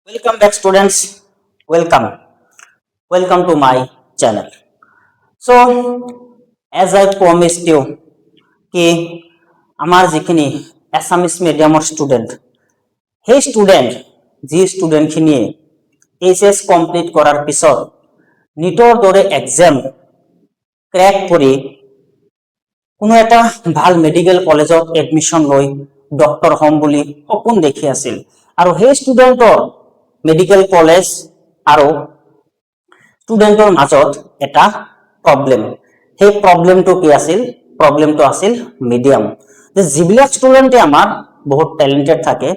Welcome back, students. Welcome. Welcome to my channel. So, as I promised you, कि আমার যিখিনি Assamese মিডিয়ামৰ student সেই ষ্টুডেণ্টখিনিয়ে HS complete কৰাৰ পিছত নিটৰ দৰে এক্সাম ক্ৰেক কৰি কোনো এটা ভাল মেডিকেল কলেজত এডমিশ্যন লৈ ডক্টৰ হ'ম বুলি সপোন দেখি আছিল আৰু সেই ষ্টুডেণ্টৰ মেডিকেল কলেজ আৰু ষ্টুডেণ্টৰ মাজত এটা প্ৰব্লেম সেই প্ৰব্লেমটো কি আছিল প্ৰব্লেমটো আছিল মিডিয়াম যে যিবিলাক ষ্টুডেণ্টে আমাৰ বহুত টেলেন্টেড থাকে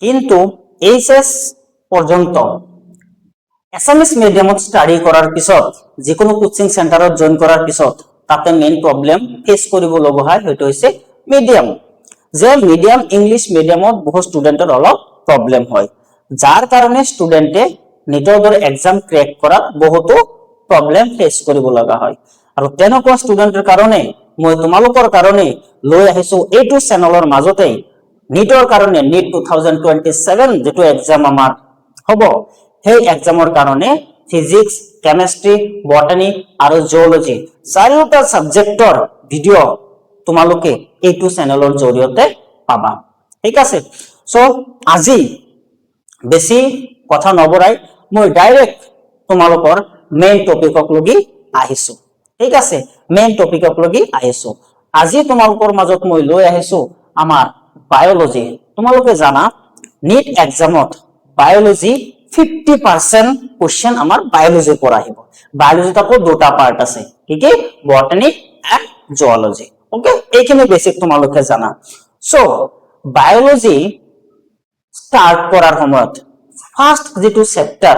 কিন্তু এইচএছ পৰ্যন্ত এছামিজ মিডিয়ামত ষ্টাডি কৰাৰ পিছত যিকোনো কোচিং চেণ্টাৰত জইন কৰাৰ পিছত তাতে মেইন প্ৰব্লেম ফেচ কৰিব লগা হয় সেইটো হৈছে মিডিয়াম যে মিডিয়াম ইংলিছ মিডিয়ামত বহু ষ্টুডেণ্টৰ অলপ প্ৰব্লেম হয় যাৰ কাৰণে ষ্টুডেণ্টে নিটৰ দৰে এক্সাম ক্ৰেক কৰাত বহুতো প্ৰব্লেম ফেচ কৰিব লগা হয় আৰু তেনেকুৱা ষ্টুডেণ্টৰ কাৰণে মই তোমালোকৰ কাৰণে লৈ আহিছো এইটো চেনেলৰ মাজতে নিটৰ কাৰণে নিট 2027 যেটো এক্সাম আমাৰ হ'ব সেই এক্সামৰ কাৰণে ফিজিক্স কেমিষ্ট্ৰি বটানী আৰু জিঅলজি চাৰিটা সাবজেক্টৰ ভিডিও তোমালোকে এইটো চেনেলৰ জৰিয়তে পাবা ঠিক আছে সো আজি বেছি কথা নবৰাই মই ডাইৰেক্ট তোমালোকৰ মেইন টপিকক লগি আহিছো ঠিক আছে মেইন টপিকক লগি আহিছো আজি তোমালোকৰ মাজত মই লৈ আহিছো আমাৰ বায়োলজি তোমালোকে জানা নিট এক্সামত বায়োলজি 50% কোশ্চেন আমাৰ বায়োলজি পৰা আহিব বায়োলজিত আকৌ দুটা পাৰ্ট আছে কি কি বটানী এন্ড জিঅলজি ওকে এইখিনি বেসিক তোমালোকে জানা সো বায়োলজি স্টার্ট করার সময়ত ফার্স্ট যেটো চ্যাপ্টার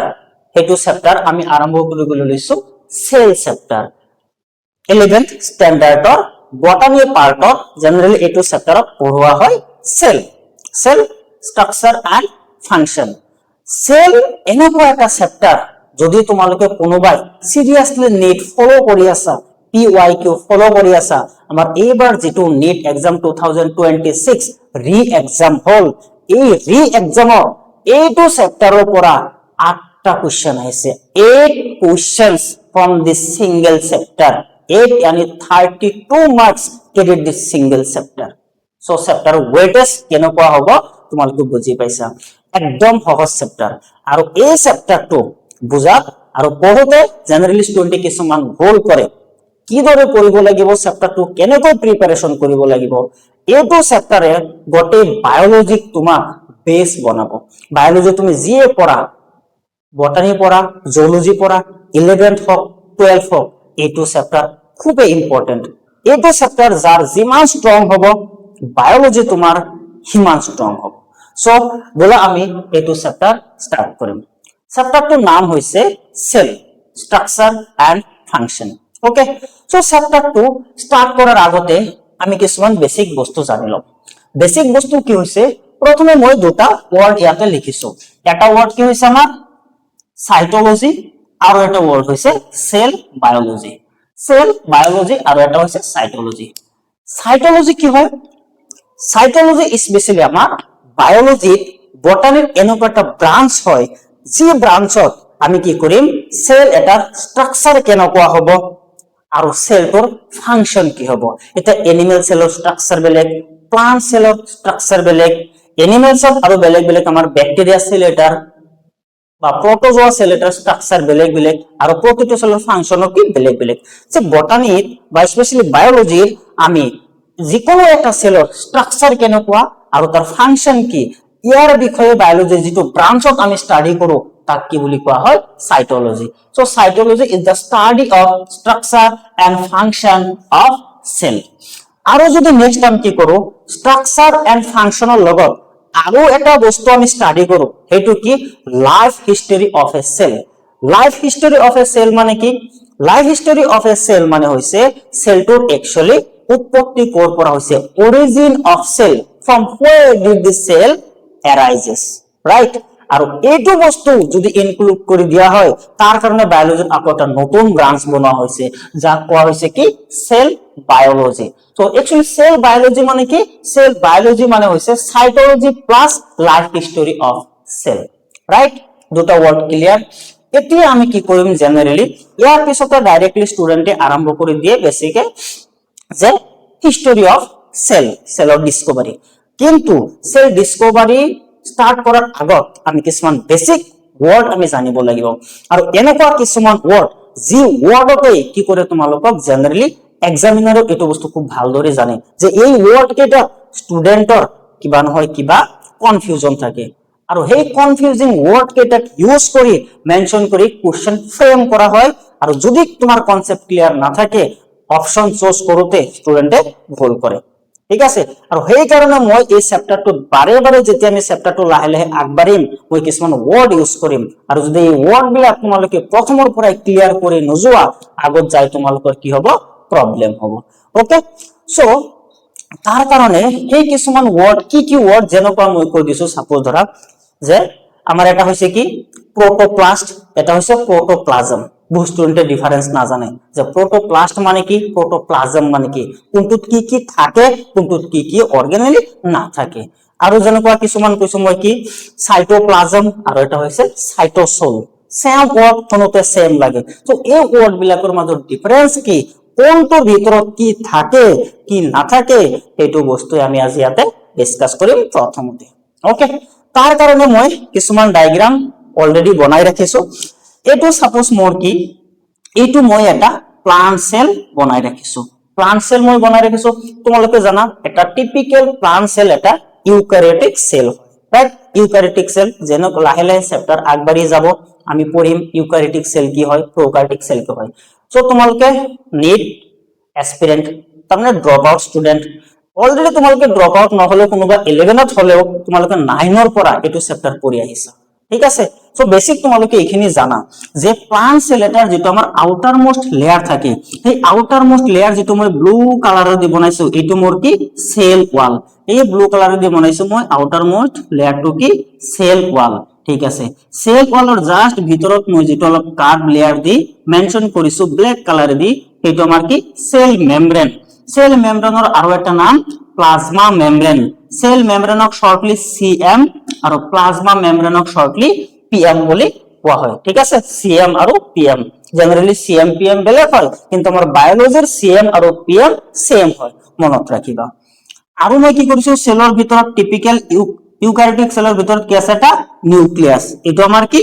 হেতু চ্যাপ্টার আমি আরম্ভ কৰিবলৈ লৈছো সেল চ্যাপ্টাৰ 11th স্ট্যান্ডাৰ্ডৰ বটানী পাৰ্টত জেনাৰেলি এটো চ্যাপ্টাৰত পঢ়োৱা হয় cell structure and function cell এনেকুৱা এটা চ্যাপ্টাৰ যদি তোমালোকে কোনোবাই সিৰিয়াসলি নিট ফলো কৰি আছা PYQ ফলো কৰি আছা আমাৰ এইবাৰ যেটো নিট এক্সাম 2026 ৰি এক্সাম হল এই ৰি এক্সামৰ এইটো চ্যাপ্টাৰৰ পৰা 8টা কোশ্চেন আহিছে 8 questions from this single chapter 8 yani 32 marks carried this single chapter so chapter weightage কেনেকুৱা হ'ব তোমালোকে বুজি পাইছা একদম সহজ চ্যাপ্টাৰ আৰু এই চ্যাপ্টাৰটো বুজাত আৰু পঢ়োতে জেনাৰেলি ষ্টুডেন্টে কিছুমান ভুল কৰে কিদৰে পঢ়িব লাগিব চ্যাপ্টাৰটো কেনেকৈ প্ৰিপাৰেচন কৰিব লাগিব এইটো চ্যাপ্টাৰে গটে বায়োলজি তোমাক বেস বনাব বায়োলজি তুমি যিয়ে পঢ়া বটানী পঢ়া জিঅলজি পঢ়া 11th হক 12th হক এইটো চ্যাপ্টাৰ খুবই ইম্পৰ্টেন্ট এইটো চ্যাপ্টাৰ যাৰ যিমান ষ্ট্ৰং হ'ব বায়োলজি তোমাৰ হিমান ষ্ট্ৰং হ'ব সো বলা আমি এইটো চ্যাপ্টাৰ স্টাৰ্ট কৰিম চ্যাপ্টাৰটোৰ নাম হৈছে cell structure and function okay so চ্যাপ্টাৰটো স্টাৰ্ট কৰাৰ আগতে আমি কিছুমান বেসিক বস্তু জানি লম বেসিক বস্তু কি হৈছে প্ৰথমে মই দুটা ওয়াৰ্ড ইয়াতে লিখিছো এটা ওয়াৰ্ড কি হৈছে আমাৰ সাইটোলজি আৰু এটা ওয়াৰ্ড হৈছে সেল বায়োলজি আৰু এটা হৈছে সাইটোলজি কি হয় সাইটোলজি স্পেশালি আমাৰ বায়োলজিত বটানিৰ এনেকুৱা এটা ব্ৰাঞ্চ হয় যি ব্ৰাঞ্চত আমি কি কৰিম সেল এটা স্ট্ৰাকচাৰ কেনেকুৱা হ'ব আৰু সেলটোৰ ফাংশন কি হ'ব এটা এনিমেল সেলৰ স্ট্ৰাকচাৰ বেলেগ প্লান্ট সেলৰ স্ট্ৰাকচাৰ বেলেগ এনিমেলছত আৰু বেলেগ বেলেগ আমাৰ ব্যাকটেৰিয়া সেল এটাৰ বা প্ৰোটোজোয়া সেল এটাৰ স্ট্ৰাকচাৰ বেলেগ বেলেগ আৰু প্ৰতিটো সেলৰ ফাংশনও কি বেলেগ বেলেগ যে বটানিত বা স্পেশালি বায়োলজিৰ আমি যিকোনো এটা সেলৰ স্ট্ৰাকচাৰ কেনেকুৱা আৰু তাৰ ফাংশন কি ইয়াৰ বিষয়ে বায়োলজিৰ যেটো ব্ৰাঞ্চত আমি স্টাডি কৰো তাক কি বুলি কোৱা হয় cytology so cytology is the study of structure and function of cell আৰু যদি নেক্সট আমি কি কৰো স্ট্ৰাকচাৰ এন্ড ফাংশনৰ লগত আৰু এটা বস্তু আমি স্টাডি কৰো হেতু কি life history of a cell life history of a cell মানে কি life history of a cell মানে হৈছে সেলটোৰ একচুয়ালি উৎপত্তি কৰ পৰা হৈছে origin of cell from where did the cell arises right আৰু এইটো বস্তু যদি ইনক্লুড কৰি দিয়া হয় তাৰ কাৰণে বায়োলজিত আকৌ এটা নতুন ব্ৰাঞ্চ বনোৱা হৈছে যাক কোৱা হৈছে কি cell biology so actually cell biology মানে কি সেল বায়োলজি মানে হৈছে cytology plus life history of cell right, দুটা ওয়াৰ্ড ক্লিয়াৰ। এতিয়া আমি কি কৰিম জেনাৰেলি, ইয়াৰ পিছতে ডাইৰেক্টলি ষ্টুডেন্টে আৰম্ভ কৰি দিয়ে বেসিকে যে হিস্টৰি অফ সেলৰ ডিসকভাৰি। কিন্তু সেল ডিসকভাৰি স্টাৰ্ট কৰাৰ আগত আমি কিছুমান বেসিক ওয়াৰ্ড আমি জানিব লাগিব, আৰু এনেকুৱা কিছুমান ওয়াৰ্ড যি ওয়াৰ্ডতে কি কৰে তোমালোকক জেনাৰেলি এক্সামিনাৰে এইটো বস্তু খুব ভালদৰে জানে যে এই ওয়াৰ্ড কেইটা ষ্টুডেন্টৰ কিবা নহয় কিবা কনফিউজন থাকে, আৰু সেই কনফিউজিং ওয়াৰ্ড কেইটাক ইউজ কৰি মেনশন কৰি কোশ্চেন ফ্ৰেম কৰা হয়। আৰু যদি তোমাৰ কনসেপ্ট ক্লিয়াৰ না থাকে অপশন চুজ কৰোতে ষ্টুডেন্টে ভুল কৰে, ঠিক আছে। আৰু সেই কাৰণে মই এই চেপ্টাৰটো বাৰে বাৰে যেতিয়া আমি চেপ্টাৰটো লাহে লাহে আগবাঢ়িম মই কিছুমান ওয়াৰ্ড ইউজ কৰিম, আৰু যদি এই ওয়াৰ্ড বিলাক তোমালোকে প্ৰথমৰ পৰাই ক্লিয়াৰ কৰি নোযোৱা আগত যাই তোমালোকৰ কি হ'ব, প্ৰবলেম হ'ব। ওকে, সো তাৰ কাৰণে এই কিছুমান ওয়াৰ্ড কি ওয়াৰ্ড যেনেকুৱা মই কৈ দিছো, সাপোজ ধৰা যে আমার এটা হইছে কি প্রোটোপ্লাস্ট, এটা হইছে প্রোটোপ্লাজম। বহু স্টুডেন্টে ডিফারেন্স না জানে যে প্রোটোপ্লাস্ট মানে কি, প্রোটোপ্লাজম মানে কি, কোনটোত কি থাকে, কোনটোত কি অর্গানেলি না থাকে। আৰু যেনেকুৱা কিছুমান কৈছো মই কি সাইটোপ্লাজম, আৰু এটা হইছে সাইটোসোল। সেম ওয়াৰ্ড কোনতে সেম লাগে। তো এই ওয়াৰ্ড বিলাকৰ মাজত ডিফাৰেন্স কি, কোনটোৰ ভিতৰত কি থাকে কি না থাকে, এইটো বস্তু আমি আজি ইয়াতে ডিসকাস কৰিম প্ৰথমতে। ওকে, তাৰ কাৰণে মই কিছুমান ডায়াগ্ৰাম অলৰেডি বনাই ৰাখিছো। এইটো সাপোজ মোৰ কি, এইটো মই এটা প্লান্ট সেল বনাই ৰাখিছো। প্লান্ট সেল মই বনাই ৰাখিছো, তোমালোকে জানা এটা টিপিক্যাল প্লান্ট সেল এটা eukaryotic cell, right. Eukaryotic cell যেন লাহে লাহে চেপ্টার আগবাঢ়ি যাব আমি পঢ়িম ইউক্যারিওটিক সেল কি হয়, প্রোক্যারিওটিক সেল কি হয়। সো তোমালোকে নিট এসপিরেন্ট তাৰমানে ড্ৰপ আউট স্টুডেন্ট অলৰেডি তোমালোকে ড্ৰপ আউট নহলেও কোনোবা 11ত হলেও তোমালোকে 9ৰ পৰা এইটো চেপ্টাৰ পঢ়ি আহিছা, ঠিক আছে। সো বেসিক তোমালোকে এইখিনি জানা যে প্লান্ট সেল এটাৰ যেটো আমাৰ আউটাৰ মোস্ট লেয়াৰ থাকে, সেই আউটাৰ মোস্ট লেয়াৰ যেটো মই ব্লু কালাৰৰ দি বনাইছো এইটো মোৰ কি সেল ওয়াল। এই ব্লু কালাৰৰ দি বনাইছো মই আউটাৰ মোস্ট লেয়াৰটো কি সেল ওয়াল, ঠিক আছে। সেল ওয়ালৰ জাস্ট ভিতৰত মই যেটো অলপ কাৰ্ভ লেয়াৰ দি মেনশন কৰিছো ব্ল্যাক কালাৰ দি, সেইটো আমাৰ কি সেল মেমব্ৰেন। সেল মেমব্ৰেনৰ আৰু এটা নাম প্লাজমা মেমব্ৰেন। সেল মেমব্ৰেনক শৰ্টলি সিএম আৰু প্লাজমা মেমব্ৰেনক শৰ্টলি পিএম বুলি কোৱা হয়, ঠিক আছে। সিএম আৰু পিএম জেনাৰেলি সিএম পিএম বেলেগ হয়, কিন্তু আমাৰ বায়োলজিৰ সিএম আৰু পিএম সেম হয়, মনত ৰাখিবা। আৰু মই কি কৰিছো সেলৰ ভিতৰত টিপিক্যাল ইউক্যাৰিওটিক সেলৰ ভিতৰত কি আছে এটা নিউক্লিয়াস, এইটো আমাৰ কি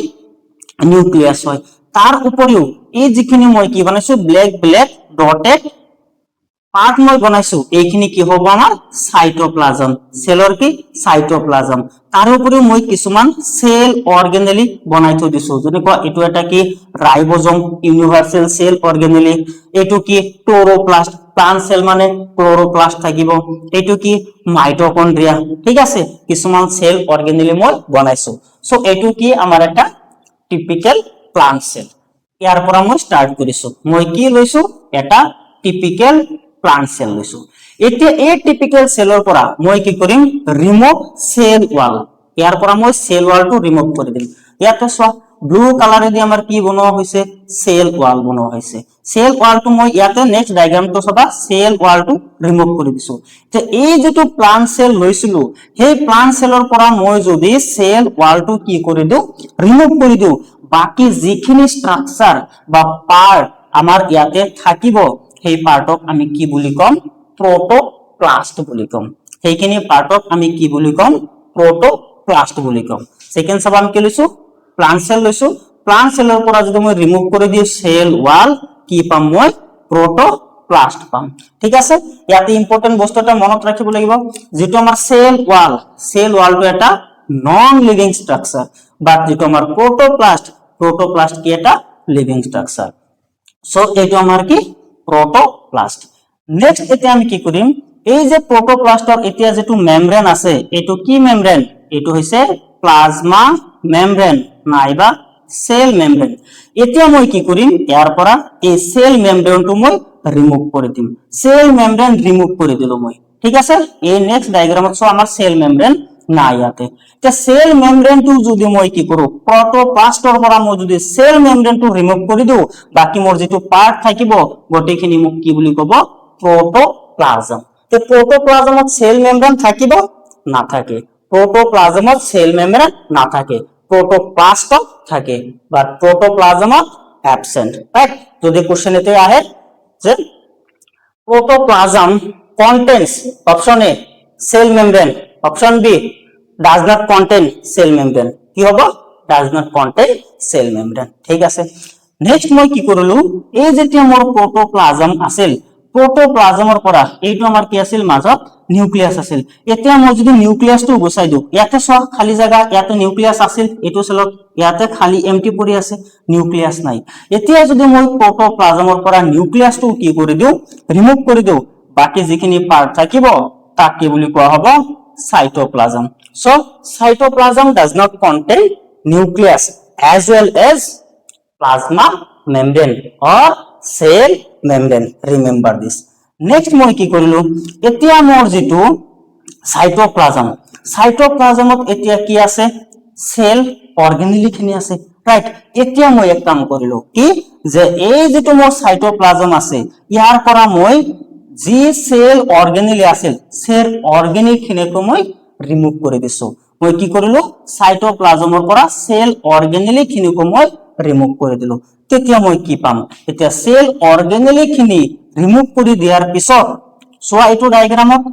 নিউক্লিয়াস হয়। তাৰ উপৰিও এই যিখিনি মই কি বনাইছো ব্ল্যাক ব্ল্যাক ডটেড পাৰ্ট মই বনাইছো এইখিনি কি হ'ব আমাৰ সাইটোপ্লাজম, সেলৰ কি সাইটোপ্লাজম। তাৰ উপৰিও মই কিছুমান সেল অৰ্গানেলি বনাই থৈ দিছো, যেনেকুৱা এইটো এটা কি ৰাইবোজোম ইউনিভাৰ্সাল সেল অৰ্গানেলি, এইটো কি ক্লোৰোপ্লাস্ট, প্লান্ট সেল মানে ক্লোৰোপ্লাস্ট থাকিব, এইটো কি মাইটোকন্ড্ৰিয়া, ঠিক আছে। কিছুমান সেল অৰ্গানেলি মই বনাইছো। সো এইটো কি আমাৰ এটা টিপিক্যাল প্লান্ট সেল। ইয়াৰ পৰা মই স্টাৰ্ট কৰিছো, মই কি লৈছো এটা টিপিক্যাল প্লান্ট সেল লৈছো। এতিয়া এই টিপিক্যাল সেলৰ পৰা মই কি কৰিম ৰিমুভ সেল ওয়াল, ইয়াৰ পৰা মই সেল ওয়ালটো ৰিমুভ কৰি দিম। ইয়াতে চোৱা ব্লু কালাৰেদি আমাৰ কি বনোৱা হৈছে সেল ওয়াল বনোৱা হৈছে। সেল ওয়ালটো মই ইয়াতে নেক্সট ডায়াগ্ৰামটো চাবা সেল ওয়ালটো ৰিমুভ কৰি দিছো। যে এই যেটো প্লান্ট সেল লৈছিলো সেই প্লান্ট সেলৰ পৰা মই যদি সেল ওয়ালটো কি কৰি দিও ৰিমুভ কৰি দিও, বাকি যিখিনি স্ট্ৰাকচাৰ বা পাৰ্ট আমাৰ ইয়াতে থাকিব সেই পার্টক আমি কি বুলি কম প্রোটোপ্লাস্ট বুলি কম। সেইখিনি পার্টক আমি কি বুলি কম প্রোটোপ্লাস্ট বুলি কম। সেকেন্ড সব আমি কি লৈছো প্লান্ট সেল লৈছো, প্লান্ট সেলৰ পৰা যদি মই ৰিমুভ কৰি দিও সেল ওয়াল কি পাম মই প্ৰোটোপ্লাস্ট পাম, ঠিক আছে। ইয়াতে ইম্পৰ্টেন্ট বস্তু এটা মনত ৰাখিব লাগিব, যেটো আমাৰ সেল ওয়ালটো এটা নন লিভিং স্ট্ৰাকচাৰ, বাট যেটো আমাৰ প্ৰোটোপ্লাস্ট কি এটা লিভিং স্ট্ৰাকচাৰ। সো এইটো আমাৰ কি প্ৰোটোপ্লাস্ট। নেক্সট এতিয়া আমি কি কৰিম এই যে প্ৰোটোপ্লাস্টৰ এতিয়া যেটো মেমব্রেন আছে এইটো কি মেমব্রেন, এইটো হৈছে প্লাজমা মেমব্রেন নাইবা সেল মেমব্রেন। এতিয়া মই কি কৰিম ইয়াৰ পৰা এই সেল মেমব্ৰেনটো মই ৰিমুভ কৰি দিম। সেল মেমব্ৰেন ৰিমুভ কৰি দিলো মই, ঠিক আছে। এই নেক্সট ডায়াগ্ৰামত সো আমাৰ সেল মেমব্ৰেন নাই ইয়াতে। তে সেল মেমব্ৰেনটো যদি মই কি কৰো প্ৰোটোপ্লাস্টৰ পৰা মই যদি সেল মেমব্ৰেনটো ৰিমুভ কৰি দিও বাকি মোৰ যেটো পার্ট থাকিব গটেখিনি মোক কি বুলি কব প্রোটোপ্লাজম। তে প্রোটোপ্লাজমত সেল মেমব্রেন থাকিব নাথাকে, প্রোটোপ্লাজমত সেল মেমব্রেন নাথাকে। প্রোটোপ্লাস্টত থাকে বাট প্রোটোপ্লাজমত অ্যাবসেন্ট, রাইট? যদি কোশ্চেন এতে আহে যে protoplasm contains, option A cell membrane, option B does not contain cell membrane, কি হবো? Does not contain cell membrane, ঠিক আছে। নেক্সট মই কি কৰিলো, এই যেতিয়া মোৰ প্ৰোটোপ্লাজম আছিল, প্ৰোটোপ্লাজমৰ পৰা এইটো আমাৰ কি আছিল, মাজত নিউক্লিয়াস আছিল। এতিয়া মই যদি নিউক্লিয়াসটো গুচাই দিওঁ, ইয়াতে চোৱা খালি জায়গা, ইয়াতে নিউক্লিয়াস আছিল, এইটো সেলত ইয়াতে খালি এমটি পৰি আছে, নিউক্লিয়াস নাই। এতিয়া যদি মই প্ৰোটোপ্লাজমৰ পৰা নিউক্লিয়াসটো কি কৰি দিওঁ, ৰিমুভ কৰি দিওঁ, বাকি যিখিনি পাৰ্ট থাকিব তাক কি বুলি কোৱা হ'ব, cytoplasm. So cytoplasm does not contain nucleus as well as plasma membrane or cell membrane, remember this. next মই কি কৰিলো, এতিয়া মোৰ যেটো সাইটোপ্লাজম, সাইটোপ্লাজমত এতিয়া কি আছে, সেল অৰ্গানেলি খিনি আছে, ৰাইট? এতিয়া মই এক কাম কৰিলো কি, যে এই যেটো মোৰ সাইটোপ্লাজম আছে, ইয়াৰ পৰা মই যি সেল অৰ্গানেলি আছিল, সেল অৰ্গানিক খিনিকো মই ৰিমুভ কৰি দিছো। মই কি কৰিলো, সাইটোপ্লাজমৰ পৰা সেল অৰ্গানেলি খিনিকো মই ৰিমুভ কৰি দিলো। তেতিয়া মই কি পাম, এতিয়া সেল অৰ্গানেলি খিনি ৰিমুভ কৰি দিয়াৰ পিছত চোৱা এইটো ডায়াগ্ৰামত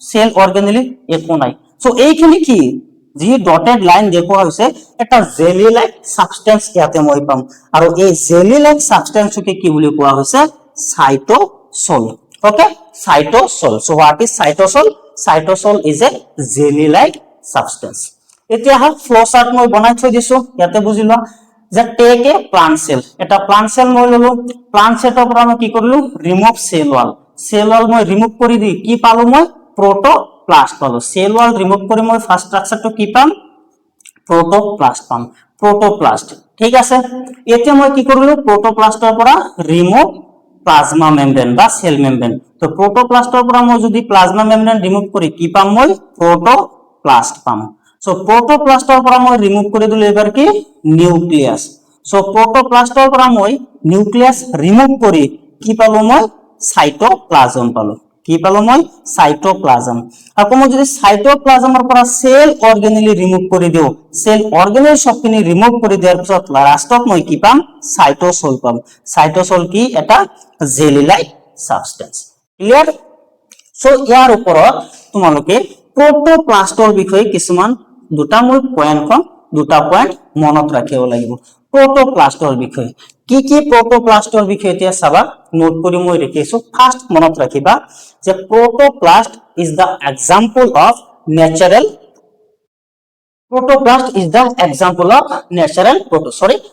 সেল অৰ্গানেলি একো নাই। সো এইখিনি কি, যি ডটেড লাইন দেখুৱা হৈছে, এটা জেলি লাইক সাবস্টেন্স ইয়াতে মই পাম, আৰু এই জেলি লাইক সাবস্টেন্সকে কি বুলি কোৱা হৈছে, cytosol. Okay, cytosol. So what is cytosol? Cytosol is a jelly like substance. এতিয়া হল ফ্লো চাৰ্ট মই বনাই থৈ দিছো, ইয়াতে বুজি লোৱা যে টেক এ প্লান্ট সেল, এটা প্লান্ট সেল মই ললো, প্লান্ট সেলৰ পৰা মই কি কৰিলো, remove cell wall, cell wall মই ৰিমুভ কৰি দি কি পালো, মই প্রোটোপ্লাস্ট পালো। সেল ওয়াল রিমুভ করে মই ফার্স্ট স্ট্রাকচারটো কি পাম, প্রোটোপ্লাস্ট পাম, প্রোটোপ্লাস্ট, ঠিক আছে। এতিয়া মই কি কৰিলো, প্ৰোটোপ্লাস্টৰ পৰা ৰিমুভ প্লাজমা মেমব্ৰেন বা সেল মেমব্ৰেন, তো প্ৰোটোপ্লাস্টৰ পৰা মই যদি প্লাজমা মেমব্ৰেন ৰিমুভ কৰি কি পাম, মই প্ৰোটোপ্লাস্ট পাম। সো প্ৰোটোপ্লাস্টৰ পৰা মই ৰিমুভ কৰি দিলো এবাৰ কি, নিউক্লিয়াস। সো প্ৰোটোপ্লাস্টৰ পৰা মই নিউক্লিয়াস ৰিমুভ কৰি কি পালো, মই সাইটোপ্লাজম পালো। কি পালো, মই সাইটোপ্লাজম। আকৌ মই যদি সাইটোপ্লাজমৰ পৰা সেল অৰ্গানেলি ৰিমুভ কৰি দিও, সেল অৰ্গানেল সবখিনি ৰিমুভ কৰি দিয়াৰ পিছত লাষ্টত মই কি পাম, সাইটোসোল পাম। সাইটোসোল কি, এটা jelly like substance, clear? So ইয়াৰ ওপৰত তোমালোকে প্ৰোটোপ্লাস্টৰ বিষয়ে কিছুমান দুটা মই দুটা পয়েন্ট মনত ৰাখিব লাগিব। প্ৰোটোপ্লাস্টৰ বিষয়ে কি কি, প্ৰোটোপ্লাস্টৰ বিষয়ে এতিয়া চাবা, নোট কৰি মই লিখিছো। ফাৰ্স্ট মনত ৰাখিবা যে protoplast is the example of natural, protoplasm is the example of natural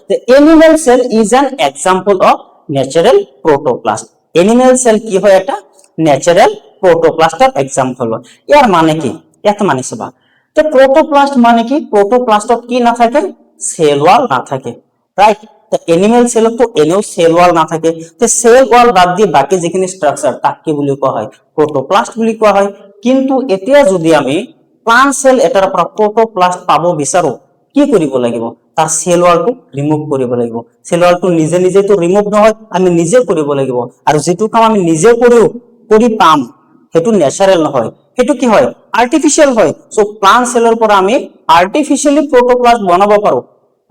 the animal cell is an example of natural protoplasm. animal cell কি হয়, এটা ন্যাচারাল প্রোটোপ্লাস্টের এক্সাম্পল হয়। ইয়ার মানে কি, এত মানে সবা তো প্রোটোপ্লাস্ট মানে কি, প্রোটোপ্লাস্টত কি না থাকে, সেল ওয়াল না থাকে, রাইট? তো এনিম্যাল সেল তো এনেও সেল ওয়াল না থাকে, তো সেল ওয়াল বাদ দিয়ে বাকি যিখিনি স্ট্রাকচার তাক কি বুলি কোৱা হয়, প্ৰোটোপ্লাস্ট বুলি কোৱা হয়। কিন্তু এতিয়া যদি আমি প্লান্ট সেল এটাৰ পৰা প্ৰোটোপ্লাস্ট পাব বিচাৰো, কি কৰিব লাগিব, তাৰ সেল ওয়ালটো ৰিমুভ কৰিব লাগিব। সেল ওয়ালটো নিজে নিজে তো ৰিমুভ নহয়, আমি নিজে কৰিব লাগিব, আৰু যেটো কাম আমি নিজে কৰি পাম হেতু ন্যাচাৰাল নহয়, হেতু কি হয়, আৰ্টিফিশিয়াল হয়। সো প্লান্ট সেলৰ পৰা আমি আৰ্টিফিশিয়ালি প্ৰোটোপ্লাস্ট বনাব পাৰো,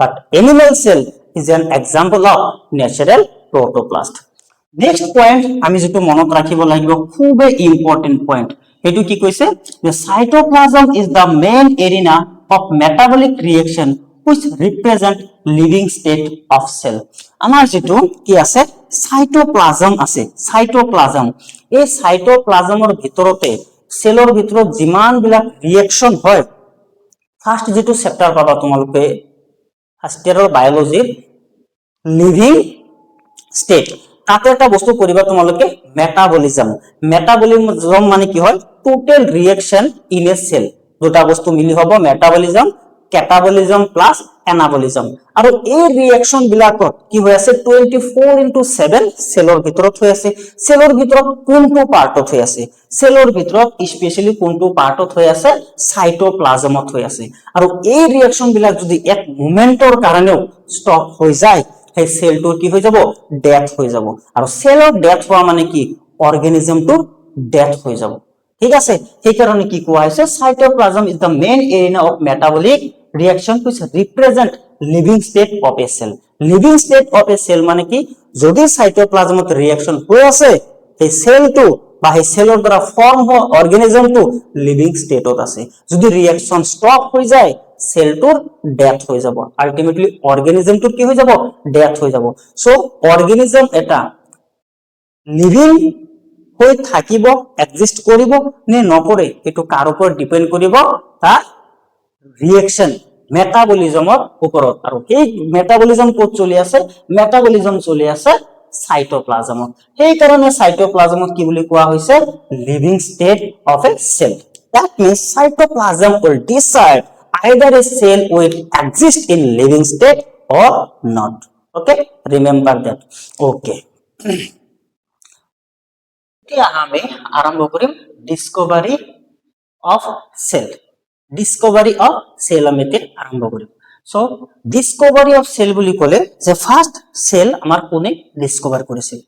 but animal cell is an example of natural protoplast. Next point আমি যেটো মনত ৰাখিব লাগিব, খুবেই ইম্পর্টেন্ট পয়েন্ট, হেতু কি কৈছে, যে cytoplasm is the main arena of metabolic reaction which represent living state of cell. আমাৰ যেটো কি আছে, সাইটোপ্লাজম আছে, সাইটোপ্লাজম, এই সাইটোপ্লাজমৰ ভিতৰতে সেলৰ ভিতৰত যিমান বিলাক ৰিঅ্যাকশন হয়, ফাৰ্স্ট যেটো চেপ্টাৰ পাবা তোমালোকে ফাৰ্স্ট ইয়াৰৰ বায়োলজিৰ লিভিং স্টেট, তাতে একটা বস্তু পড়িবা তোমালোকে, মেটাবলিজম। মেটাবলিজম মানে কি হয়, total reaction in a cell, দুটা বস্তু মিলি হব মেটাবলিজম, ক্যাটাবলিজম প্লাস এনাবলিজম। আৰু এই ৰিঅ্যাকশন বিলাকত কি হৈ আছে, 24/7 সেলৰ ভিতৰত হৈ আছে। সেলৰ ভিতৰত কোনটো পাৰ্টত হৈ আছে, সেলৰ ভিতৰত স্পেশালি কোনটো পাৰ্টত হৈ আছে, সাইটোপ্লাজমত হৈ আছে। আৰু এই ৰিঅ্যাকশন বিলাক যদি এক মোমেন্টৰ কাৰণেও ষ্টপ হৈ যায়, সেই সেলটোৰ কি হৈ যাব, ডেথ হৈ যাব। আৰু সেলৰ ডেথ হোৱা মানে কি, অৰ্গানিজমটো ডেথ হৈ যাব, ঠিক আছে। সেই কাৰণে কি কোৱা হৈছে, cytoplasm is the main arena of metabolic reaction which represent living state of a cell. Living state of a cell মানে কি, যদি সাইটোপ্লাজমত রিঅ্যাকশন হয়ে আছে এই সেলটো বা এই সেলৰ দ্বাৰা ফৰ্ম হোৱা অৰ্গানিজমটো লিভিং স্টেটত আছে। যদি ৰিঅ্যাকশন স্টপ হৈ যায় সেলটোৰ ডেথ হৈ যাব, আলটিমেটলি অর্গানিজমটো কি হৈ যাব, ডেথ হৈ যাব। সো অর্গানিজম এটা লিভিং হৈ থাকিব, এক্সিস্ট কৰিব নে নকৰে এটো কাৰ ওপৰত ডিপেন্ড কৰিব, তাৰ ৰিঅ্যাকশন মেটাবলিজমৰ ওপৰত। আৰু এই মেটাবলিজম ক'ত চলি আছে, মেটাবলিজম চলি আছে সাইটোপ্লাজমত। সেই কাৰণে সাইটোপ্লাজমক কি বুলি কোৱা হৈছে, living state of a cell. That means cytoplasm will decide either a cell will exist in living state or not. Okay, remember that. Okay. এতিয়া আমি আৰম্ভ কৰিম ডিসকভাৰী অফ সেল। ডিসকভাৰী অফ সেল আমি আৰম্ভ কৰিম। সো ডিসকভাৰী অফ সেল বুলি ক'লে যে ফাৰ্স্ট সেল আমাৰ কোনে ডিসকভাৰ কৰিছিল,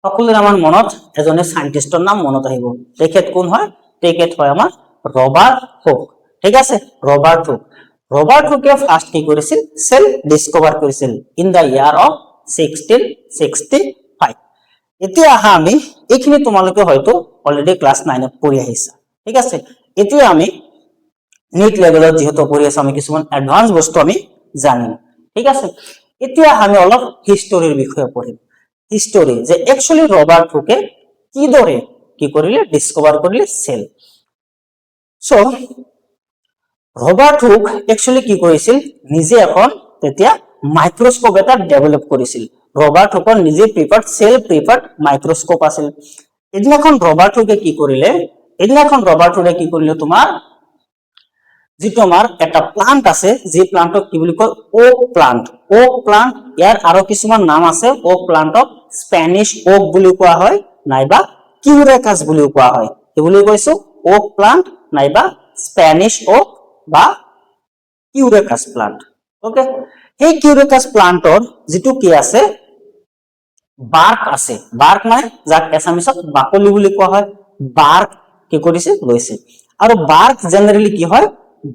সকলোৰে আমাৰ মনত এজনে সাইন্টিষ্টৰ নাম মনত আহিব। তেখেত কোন হয়, তেখেত হয় আমাৰ ৰবাৰ্ট হুক। ঠিক আছে, ৰবাৰ্ট হুক। ৰবাৰ্ট হুকে ফাৰ্স্ট কি কৰিছিল, সেল ডিসকভাৰ কৰিছিল ইন দা ইয়াৰ অফ 1665। এতিয়া আহা আমি এইখিনি তোমালোকে হয়তো অলৰেডি ক্লাস 9 ত পঢ়ি আহিছা। ঠিক আছে, এতিয়া আমি নিট লেভেলত যেহেতু পঢ়ি আছো আমি কিছুমান এডভান্স বস্তু আমি জানিম। ঠিক আছে, এতিয়া আমি অলপ হিষ্টৰীৰ বিষয়ে পঢ়িম। হিষ্টৰী যে একচুয়ালি ৰবাৰ্ট হুকে কিদৰে কি কৰিলে, ডিসকভাৰ কৰিলে cell. So Robert Hooke actually কি কৰিছিল, নিজে এখন তেতিয়া মাইক্ৰোস্কোপ এটা ডেভেলপ কৰিছিল। ৰবাৰ্ট হুকৰ নিজে প্ৰিফাৰ্ড সেল প্ৰিফাৰ্ড মাইক্ৰোস্কোপ আছিল। এদিনাখন ৰবাৰ্ট হুকে কি কৰিলে, তোমাৰ যেটো আমাৰ এটা প্লান্ট আছে, যে প্লান্টক কি বুলি কয়, ওক প্লান্ট। ওক প্লান্ট, ইয়াৰ আৰু কিছুমান নাম আছে। ওক প্লান্টক স্প্যানিশ ওক বুলি কোৱা হয়, নাইবা কিউৰেকাছ বুলি কোৱা হয়। কি বুলি কৈছো, ওক প্লান্ট নাইবা স্প্যানিশ ওক বা কিউৰেকাছ প্লান্ট। ওকে, এই কিউৰেকাছ প্লান্টৰ যেটো কি আছে, বাৰ্ক আছে। বাৰ্ক মানে যাক এছামিছত বাকলি বুলি কোৱা হয়, বাৰ্ক কি কৰিছে, লৈছে। আৰু বাৰ্ক জেনাৰেলি কি হয়,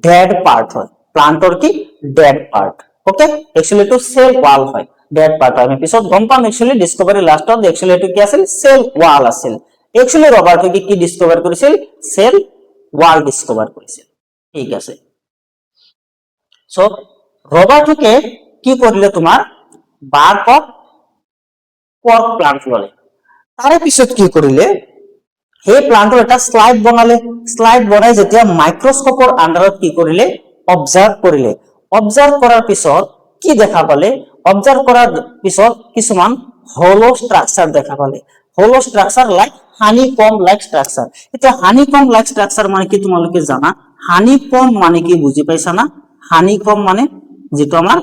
ডেড পাৰ্ট হয়, প্লান্টৰ কি ডেড পার্ট। ওকে, একচুয়ালি এটো সেল ওয়াল হয়, ডেড পার্ট হয়। আমি পিছত গম পাম একচুয়ালি ডিসকভারি লাষ্টত একচুয়ালি এটো কি আছিল, সেল ওয়াল আছিল। একচুয়ালি ৰবাৰ্ট হুকে কি ডিসকভাৰ কৰিছিল, সেল ওয়াল ডিসকভাৰ কৰিছিল। ঠিক আছে, সো ৰবাৰ্ট হুকে কি কৰিলে, তোমাৰ বাৰ্ক অফ কৰ্ক প্লান্ট ললে। তাৰে পিছত কি কৰিলে, সেই প্লান্টৰ এটা স্লাইড বনালে। স্লাইড বনাই যেতিয়া মাইক্ৰোস্কোপৰ আন্ডাৰত কি কৰিলে, অবজাৰ্ভ কৰিলে। অবজাৰ্ভ কৰাৰ পিছত কি দেখা পালে, অবজাৰ্ভ কৰাৰ পিছত কিছুমান হলো স্ট্ৰাকচাৰ দেখা পালে। হলো structure like honeycomb like structure. এটা হানিকম লাইক স্ট্ৰাকচাৰ মানে কি তোমালোকে জানা, হানিকম মানে কি বুজি পাইছা না? হানিকম মানে যেটো আমাৰ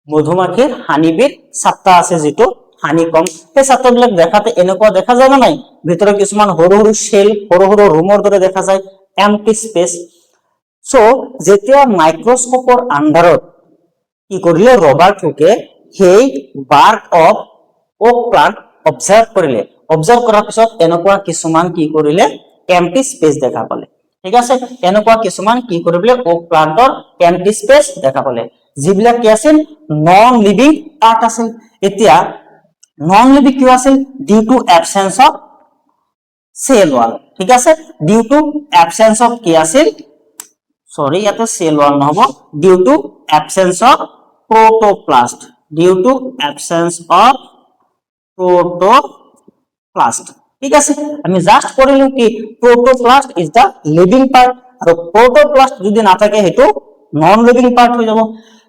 মধুমাখিৰ হানিবিৰ ছাত্তা আছে, যেটো হানিকম, সেই ছাত্ৰবিলাক দেখাতে এনেকুৱা দেখা যায় না নাই, ভিতৰে কিছুমান সৰু সৰু শেল, সৰু সৰু ৰুমৰ দৰে দেখা যায়, এম্পটি স্পেস। সো যেতিয়া মাইক্ৰোস্কোপৰ আন্ডাৰত কি কৰিলে, ৰবাৰ্ট হুকে সেই bark of oak plant observe কৰিলে। অবজাৰ্ভ কৰাৰ পিছত এনেকুৱা কিছুমান কি কৰিলে, এম্পটি স্পেস দেখা পালে। ঠিক আছে, এনেকুৱা কিছুমান কি কৰিলে, ওক প্লান্টৰ এম্পটি স্পেস দেখা পালে, যিবিলাক কি আছিল, নন লিভিং পার্ট আছিল। এতিয়া নন লিভিং কিয় আছিল, due to absence of cell wall. ঠিক আছে, ডিউ টু এবসেন্স অফ কি আছিল, সরি ইয়াতে সেল ওয়াল নহব, due to absence of protoplast. Due to absence of protoplast. ঠিক আছে, আমি জাস্ট কৰিলো কি, protoplast is the living part, আৰু প্রোটোপ্লাস্ট যদি না থাকে হেতু নন লিভিং পার্ট হৈ যাব।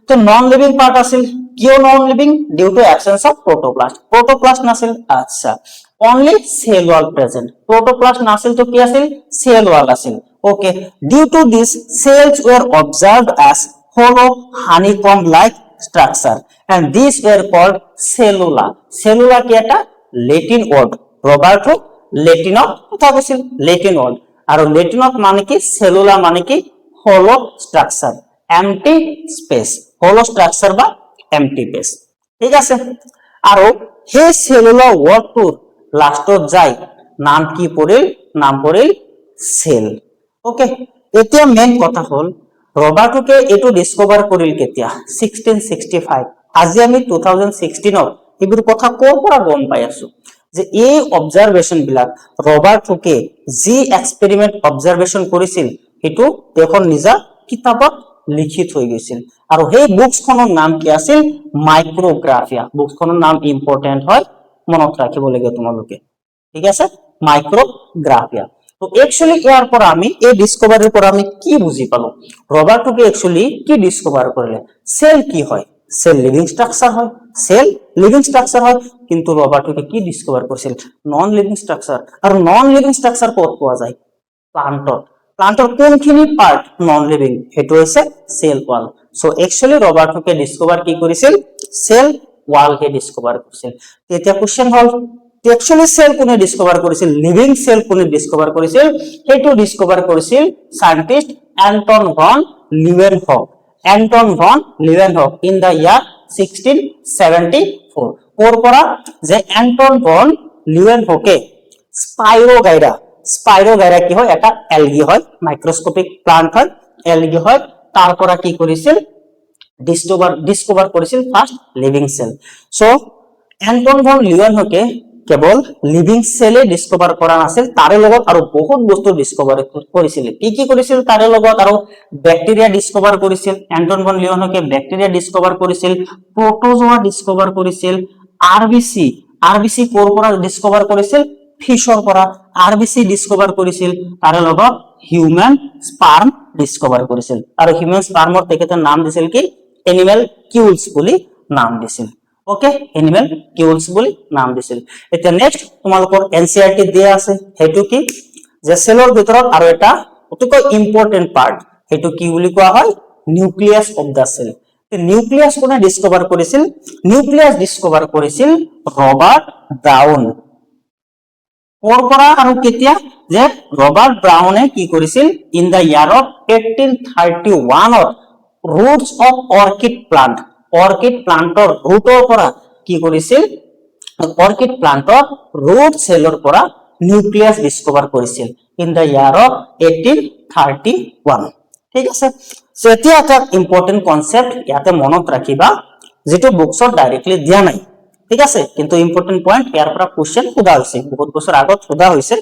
তো নন লিভিং পার্ট আছিল, কিয় non living, due to absence of protoplast. Protoplast নাছিল, আচ্ছা, only cell wall present, protoplast nasil to ki asil, cell wall asil. Okay, due to this cells were observed as hollow honeycomb like structure and these were called cellula. Cellula ki eta latin word, robert hook latin of kotha koisil, latin word, aru latin of mane ki cellula mane ki hollow structure, empty space, hollow structure ba empty space. ঠিক আছে, আৰু সেই সেলুলাৰ ওয়াৰ্ডটোৰ লাষ্টত যাই নাম কি পৰিল, নাম পৰিল সেল। ওকে, এতিয়া মেইন কথা হল ৰবাৰ্টোকে এইটো ডিসকভাৰ কৰিল কেতিয়া 1665 আজি আমি 2016 এইবোৰ কথা কৰ পৰা গম পাই আছো যে এই অবজাৰভেশন বিলাক ৰবাৰ্ট হুকে যি এক্সপেৰিমেন্ট অবজাৰভেশন কৰিছিল এটো এখন নিজা কিতাপত লিখি থৈ গৈছিল আৰু সেই বুকখনৰ নাম কি আছিল মাইক্ৰোগ্ৰাফিয়া বুকখনৰ নাম ইম্পৰ্টেন্ট হয় মনত ৰাখিব লাগে তোমালোকে ঠিক আছে মাইক্ৰোগ্ৰাফিয়া তো একচুয়ালি ইয়াৰ পৰা আমি এই ডিসকভাৰিৰ পৰা আমি কি বুজি পালো ৰবাৰ্ট হুকে একচুয়ালি কি ডিসকভাৰ কৰিলে সেল কি হয় সেল লিভিং স্ট্রাকচার হয় সেল লিভিং স্ট্রাকচার হয় কিন্তু রবার্ট হুকে কি ডিসকভার করেছিল নন লিভিং স্ট্রাকচার আর নন লিভিং স্ট্রাকচার কত পাওয়া যায় প্লান্টৰ কোনখিনি পার্ট নন লিভিং হেতু হৈছে cell wall so actually Robert হুকে ডিসকভার কি কৰিছিল সেল ওয়াল হে ডিসকভাৰ কৰিছিল তেতিয়া কোশ্চেন হল একচুয়ালি সেল কোনে ডিসকভাৰ কৰিছিল লিভিং সেল কোনে ডিসকভাৰ কৰিছিল হেতু ডিসকভাৰ কৰিছিল scientist Anton von Leeuwenhoek Anton von Leeuwenhoek in the year 1674 কোৰপৰা যে অ্যান্টন ভন লিউৱেনহকে স্পাইরোগাইরা কি হয় এটা অ্যালগি হয় মাইক্রোস্কোপিক প্লান্ট হয় অ্যালগি হয় তারপর কি করেছিল ডিসকভার করেছিল first living cell so Anton von লিউৱেনহকে কেবল লিভিং সেলে ডিসকভাৰ কৰা নাছিল তাৰে লগত আৰু বহুত বস্তু ডিসকভাৰ কৰিছিল কি কৰিছিল তাৰে লগত আৰু ব্যাকটেৰিয়া ডিসকভাৰ কৰিছিল এন্টন ভন লিউৱেনহকে ব্যাকটেৰিয়া ডিসকভাৰ কৰিছিল প্ৰটোজোৱা ডিসকভাৰ কৰিছিল আৰবিসি কোৰ পৰা ডিসকভাৰ কৰিছিল ফিশৰ পৰা আৰবিসি ডিসকভাৰ কৰিছিল তাৰে লগত হিউম্যান স্পাৰ্ম ডিসকভাৰ কৰিছিল আৰু হিউম্যান স্পাৰ্মৰ তেখেতৰ নাম দিছিল কি এনিমেল কিউলছ বুলি নাম দিছিল ওকে এনিমেল কিউলছ বুলি নাম দিছিল এটা নেক্সট তোমালোকৰ এনসিআৰটি দিয়া আছে হেতু কি যে সেলৰ ভিতৰত আৰু এটা অতিকৈ ইম্পৰ্টেন্ট পাৰ্ট হেতু কি বুলি কোৱা হয় nucleus of the cell nucleus কোনে ডিসকভাৰ কৰিছিল নিউক্লিয়াছ ডিসকভাৰ কৰিছিল ৰবাৰ্ট ব্ৰাউন কোৰপৰা আৰু কেতিয়া যে ৰবাৰ্ট ব্ৰাউনে কি কৰিছিল ইন দা ইয়াৰ অফ 1831 অত ৰুটস অফ অৰ্কিড প্লান্টৰ ৰুটৰ পৰা কি কৰিছিল অৰ্কিড প্লান্টৰ ৰুট সেলৰ পৰা নিউক্লিয়াছ ডিসকভাৰ কৰিছিল ইন দা ইয়াৰ অফ 1831 ঠিক আছে সো এতিয়া এটা ইম্পৰ্টেন্ট কনসেপ্ট ইয়াতে মনত ৰাখিবা যেটো বুকছত ডাইৰেক্টলি দিয়া নাই ঠিক আছে কিন্তু ইম্পৰ্টেন্ট পইণ্ট ইয়াৰ পৰা কোশ্চেন সোধা হৈছে বহুত বছৰ আগত সোধা হৈছে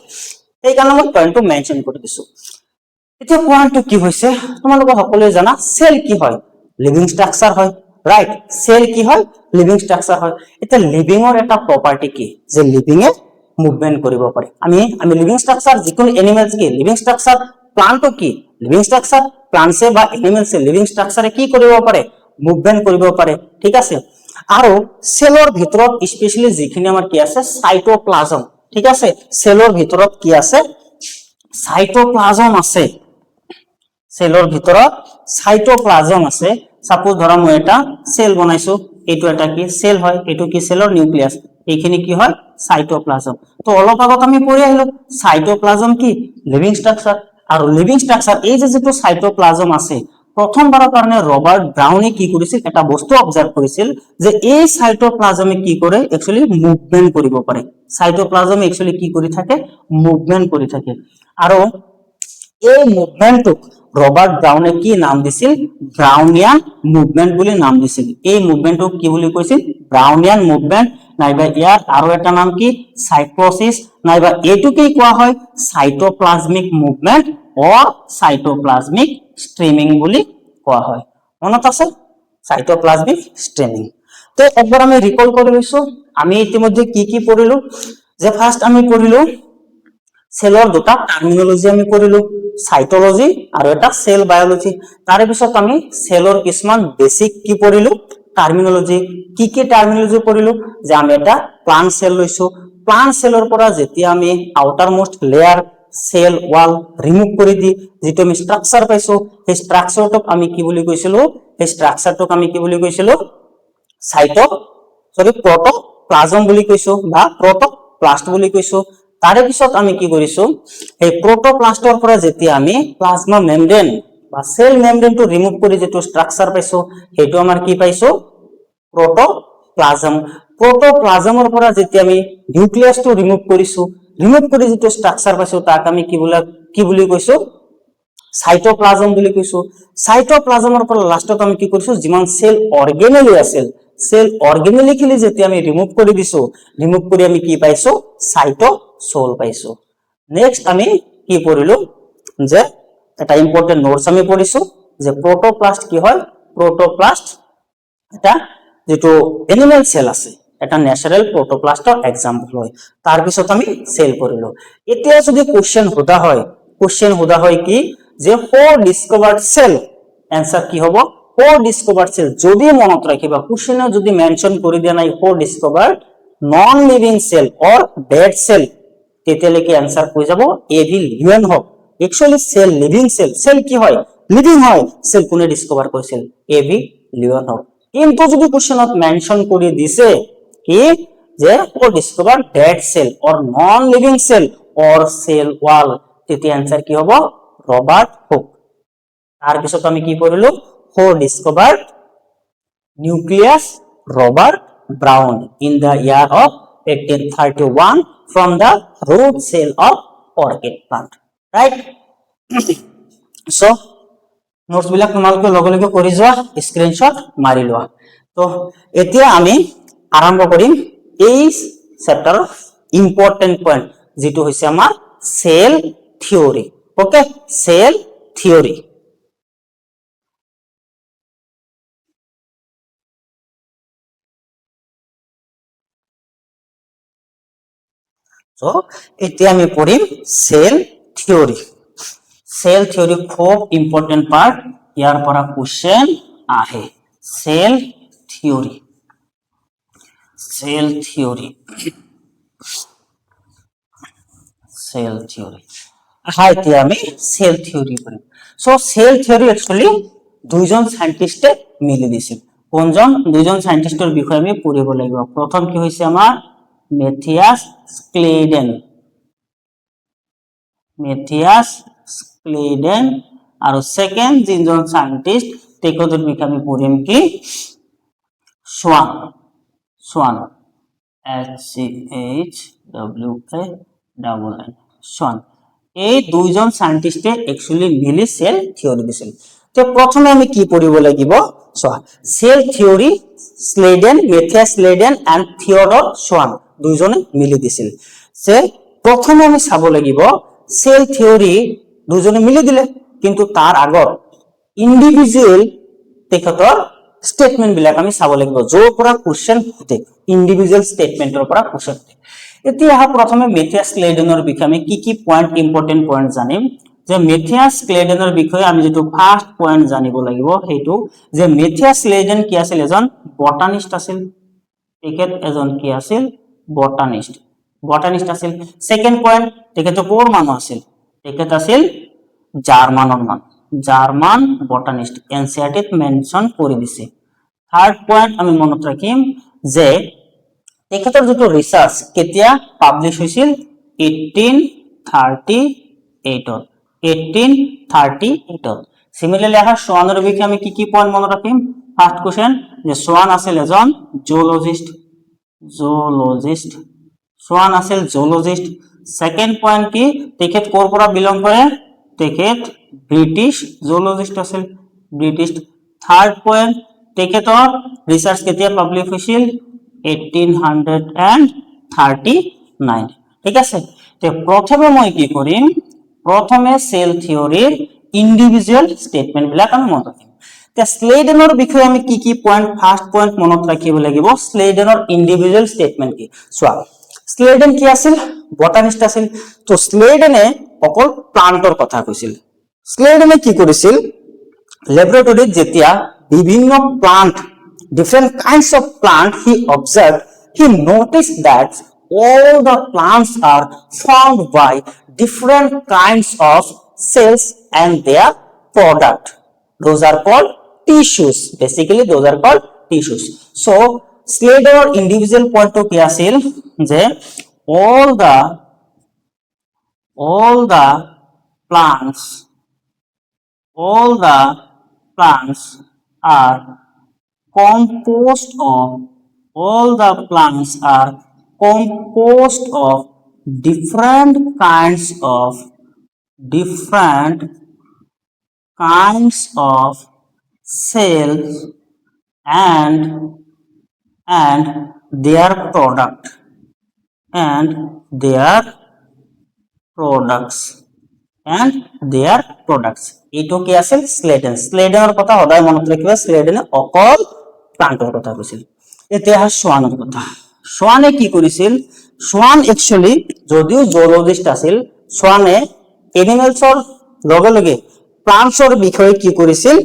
এই কাৰণে মই পইণ্টটো মেনশন কৰি দিছো এতিয়া পইণ্টটো কি হৈছে তোমালোকে সকলোৱে জানা সেল কি হয় লিভিং স্ট্ৰাকচাৰ হয় ৰাইট সেল কি হয় লিভিং স্ট্ৰাকচাৰ হয় এটা লিভিংৰ এটা প্ৰপাৰ্টি কি যে লিভিংয়ে মুভমেন্ট কৰিব পাৰে আমি লিভিং স্ট্রাকচার যিকোনো এনিমেলস কি লিভিং স্ট্রাকচার প্লান্টও কি লিভিং স্ট্রাকচার প্লান্টসে বা এনিমেলসে লিভিং স্ট্রাকচারে কি কৰিব পাৰে মুভমেন্ট কৰিব পাৰে ঠিক আছে আৰু সেলৰ ভিতৰত স্পেশালি যিখিনি আমাৰ কি আছে সাইটোপ্লাজম ঠিক আছে সেলৰ ভিতৰত কি আছে সাইটোপ্লাজম আছে সেলৰ ভিতৰত সাইটোপ্লাজম আছে সাপোজ ধৰা মই এটা সেল বনাইছো এটো এটা কি সেল হয় এটো কি সেলৰ নিউক্লিয়াস এইখিনি কি হয় সাইটোপ্লাজম তো অলপ আগত আমি পঢ়ি আহিলো সাইটোপ্লাজম কি লিভিং স্ট্রাকচার আৰু লিভিং স্ট্ৰাকচাৰ এই যে যেটো সাইটোপ্লাজম আছে প্ৰথমবাৰৰ কাৰণে ৰবাৰ্ট ব্ৰাউনে কি কৰিছিল এটা বস্তু অবজাৰ্ভ কৰিছিল যে এই সাইটোপ্লাজমে কি কৰে একচুয়ালি মুভমেন্ট কৰিব পাৰে সাইটোপ্লাজম একচুয়ালি কি কৰি থাকে মুভমেন্ট কৰি থাকে আৰু এই মুভমেন্টক ৰবাৰ্ট ব্ৰাউনে কি নাম দিছিল ব্ৰাউনিয়ান মুভমেন্ট বুলি নাম দিছিল এই মুভমেন্টক কি বুলি কৈছিল ব্ৰাউনিয়ান মুভমেন্ট নাইবা ইয়াৰ আৰু এটা নাম কি সাইক্লোসিস নাইবা এটুকেই কোৱা হয় সাইটোপ্লাজমিক মুভমেন্ট অৰ সাইটোপ্লাজমিক স্ট্ৰিমিং বুলি কোৱা হয় মনত আছে সাইটোপ্লাজমিক স্ট্ৰিমিং তো একবাৰ আমি ৰিকল কৰি লৈছো আমি ইতিমধ্যে কি পঢ়িলো যে ফাৰ্স্ট আমি পঢ়িলো সেলৰ দুটা টাৰ্মিনোলজি আমি পঢ়িলো সাইটোলজি আৰু এটা সেল বায়োলজি তাৰে পিছত আমি সেলৰ কিছুমান বেসিক কি পঢ়িলো টাৰ্মিনোলজি কি টাৰ্মিনোলজি পঢ়িলো যে আমি এটা প্লান্ট সেল লৈছো প্লান্ট সেলৰ পৰা যেতিয়া আমি outermost layer cell wall remove কৰি দি যেটো আমি স্ট্রাকচার পাইছো এই স্ট্রাকচারটোক আমি কি বুলি কৈছিলো এই স্ট্রাকচারটোক আমি কি বুলি কৈছিলো প্রোটোপ্লাজম বুলি কৈছো বা প্রোটোপ্লাস্ট বুলি কৈছো তাৰে পিছত আমি কি কৰিছো এই প্ৰোটোপ্লাস্টৰ পৰা যেতিয়া আমি প্লাজমা মেমব্ৰেন বা সেল মেমব্ৰেনটো ৰিমুভ কৰি যেটো স্ট্ৰাকচাৰ পাইছো হেটো আমাৰ কি পাইছো প্ৰোটোপ্লাজমৰ পৰা যেতিয়া আমি নিউক্লিয়াছটো ৰিমুভ কৰিছো ৰিমুভ কৰি যেটো স্ট্ৰাকচাৰ পাইছো তাক আমি কি বুলি কৈছো সাইটোপ্লাজম বুলি কৈছো সাইটোপ্লাজমৰ পৰা লাষ্টত আমি কি কৰিছো যিমান সেল অৰ্গেনেলি আছিল সেল অৰ্গেনেলিকলি যেতিয়া আমি ৰিমুভ কৰি দিছো ৰিমুভ কৰি আমি কি পাইছো সাইটোসোল পাইছো নেক্সট আমি কি পঢ়িলো যে এটা ইম্পৰ্টেন্ট নোটস আমি পঢ়িছো যে প্ৰোটোপ্লাস্ট কি হয় প্ৰোটোপ্লাস্ট এটা যেটো এনিমেল সেল আছে এটা ন্যাচাৰাল প্ৰোটোপ্লাস্টৰ এক্সাম্পল হয় তাৰ পিছত আমি সেল কৰিলো এতিয়া যদি কোশ্চেন হোদা হয় কি যে হো ডিসকভার্ড সেল आंसर কি হ'ব হো ডিসকভার্ড সেল যদি মনত ৰাখিবা কোশ্চেনে যদি মেনশন কৰি দিয়া নাই who discovered non living cell or dead cell তেতিয়ালৈকে आंसर হৈ যাব এভি লিভিং হ'ব एक्चुअली সেল লিভিং সেল কি হয় লিভিং হয় সেল কোনে ডিসকভার কৰিছিল এভি লিভিং হ'ব কিন্তু যদি কোশ্চেনত মেনশন কৰি দিছে কি যে who discover dead cell or non living cell or cell wall তেতিয়া आंसर কি হ'ব রবার্ট হুক তার পিছত আমি কি পঢ়িলো হো discovered nucleus Robert brown in the year of 1831 from the root cell of orchid plant right so notes বিলাক তোমালোকে লগে লগে কৰি যোৱা স্ক্ৰিনশ্বট মাৰি লোৱা তো এতিয়া আমি আৰম্ভ কৰিম এই চেপ্টাৰৰ ইম্পৰ্টেন্ট পইণ্ট যেটো হৈছে আমাৰ cell theory okay cell theory so এতিয়া আমি পঢ়িম সেল থিওৰি সেল থিওৰি খুব ইম্পৰ্টেন্ট পাৰ্ট ইয়াৰ পৰা কোশ্চেন আহে সেল থিওৰি সেল থিওৰি হ্যাঁ এতিয়া আমি সেল থিওৰি পঢ়িম সো সেল থিওৰি एक्चुअली দুইজন সায়েন্টিস্টে মিলি দিছিল কোনজন দুইজন সায়েন্টিস্টৰ বিষয়ে আমি পঢ়িব লাগিব প্ৰথম কি হৈছে আমাৰ মেথিয়াস ক্লেডেন আৰু সেকেন্ড যিজন সায়েন্টিস্ট তেখেতৰ বিষয়ে আমি পঢ়িম কি সোৱান SCHWANN সোৱান এই দুইজন সায়েন্টিস্টে एक्चुअली মিলি সেল থিওৰি দিছিল তো প্ৰথমে আমি কি পঢ়িব লাগিব সোৱা সেল থিওৰি মেথিয়াস স্লেডেন এন্ড থিওডৰ সোৱান দুইজনে মিলি দিছিল যে প্ৰথমে আমি চাব লাগিব সেল থিওৰি দুইজনে মিলি দিলে কিন্তু তাৰ আগত ইন্ডিভিজুয়াল তেখেতৰ স্টেটমেন্ট বিলাক আমি চাব লাগিব যৰ পৰা কোশ্চেন হতে ইন্ডিভিজুয়াল স্টেটমেন্টৰ পৰা কোশ্চেন হতে এতিয়া প্ৰথমে মেথিয়াস ক্লেডেনৰ বিষয়ে আমি কি পয়েন্ট ইম্পৰ্টেন্ট পয়েন্ট জানিম যে মেথিয়াস ক্লেডেনৰ বিষয়ে আমি যেটো ফাৰ্স্ট পয়েন্ট জানিব লাগিব হেতু যে মেথিয়াস ক্লেডেন কি আছিল এজন বটানিষ্ট আছিল তেখেত এজন কি আছিল বটানিষ্ট আছিল সেকেন্ড পয়েন্ট তেখেত কোৰ মানুহ আছিল তেখেত আছিল জাৰ্মান বটানিষ্ট এনসিআৰটিত মেনশন কৰি দিছে থাৰ্ড পয়েন্ট আমি মনত ৰাখিম যে তেখেতৰ যেটো ৰিসাৰ্চ কেতিয়া পাবলিশ হৈছিল 1838 সিমিলাৰলি আহা সোৱানৰ বিষয়ে আমি কি পয়েন্ট মনত ৰাখিম ফাৰ্স্ট কোশ্চেন যে সোৱান আছিল এজন জুলজিস্ট সোৱান আছিল জুলজিস্ট সেকেন্ড পয়েন্ট কি তেখেত কোৰ পৰা বিলং কৰে তেখেত ব্ৰিটিশ জুলজিস্ট আছিল থাৰ্ড পয়েন্ট তেখেতৰ ৰিসাৰ্চ কেতিয়া পাবলিশ হৈছিল 1839 ঠিক আছে তে প্ৰথমে মই কি কৰিম প্ৰথমে সেল থিওৰিৰ ইন্ডিভিজুয়াল স্টেটমেন্ট বিলাক আমি মনত ৰাখিম তে স্লেডেনৰ বিষয়ে আমি কি পয়েন্ট ফাৰ্স্ট পয়েন্ট মনত ৰাখিব লাগিব স্লেডেনৰ ইন্ডিভিজুয়াল স্টেটমেন্ট কি সোৱা স্লেডেন কি আছিল বটানিষ্ট আছিল তো স্লেডেনে অকল প্লান্টৰ কথা কৈছিল স্লেডেনে কি কৰিছিল ল্যাবৰেটৰীত যেতিয়া বিভিন্ন plant different kinds of plant he observed he noticed that all the plants are formed by different kinds of cells and their product those are called tissues basically those are called tissues so Slater's individual point to কি আছিল যে all the plants are composed of different kinds of kinds of cells and their product and their products and their products. এইটো কি আছিল স্লেডেনৰ কথা সদায় মনত ৰাখিবা স্লেডেনে অকল প্লান্টৰ কথা কৈছিল এতিয়া সোৱানৰ কথা সোৱানে কি কৰিছিল সোৱান একচুয়ালি যদিও জুলজিষ্ট আছিল সোৱানে এনিমেলছৰ লগে লগে প্লান্টছৰ বিষয়ে কি কৰিছিল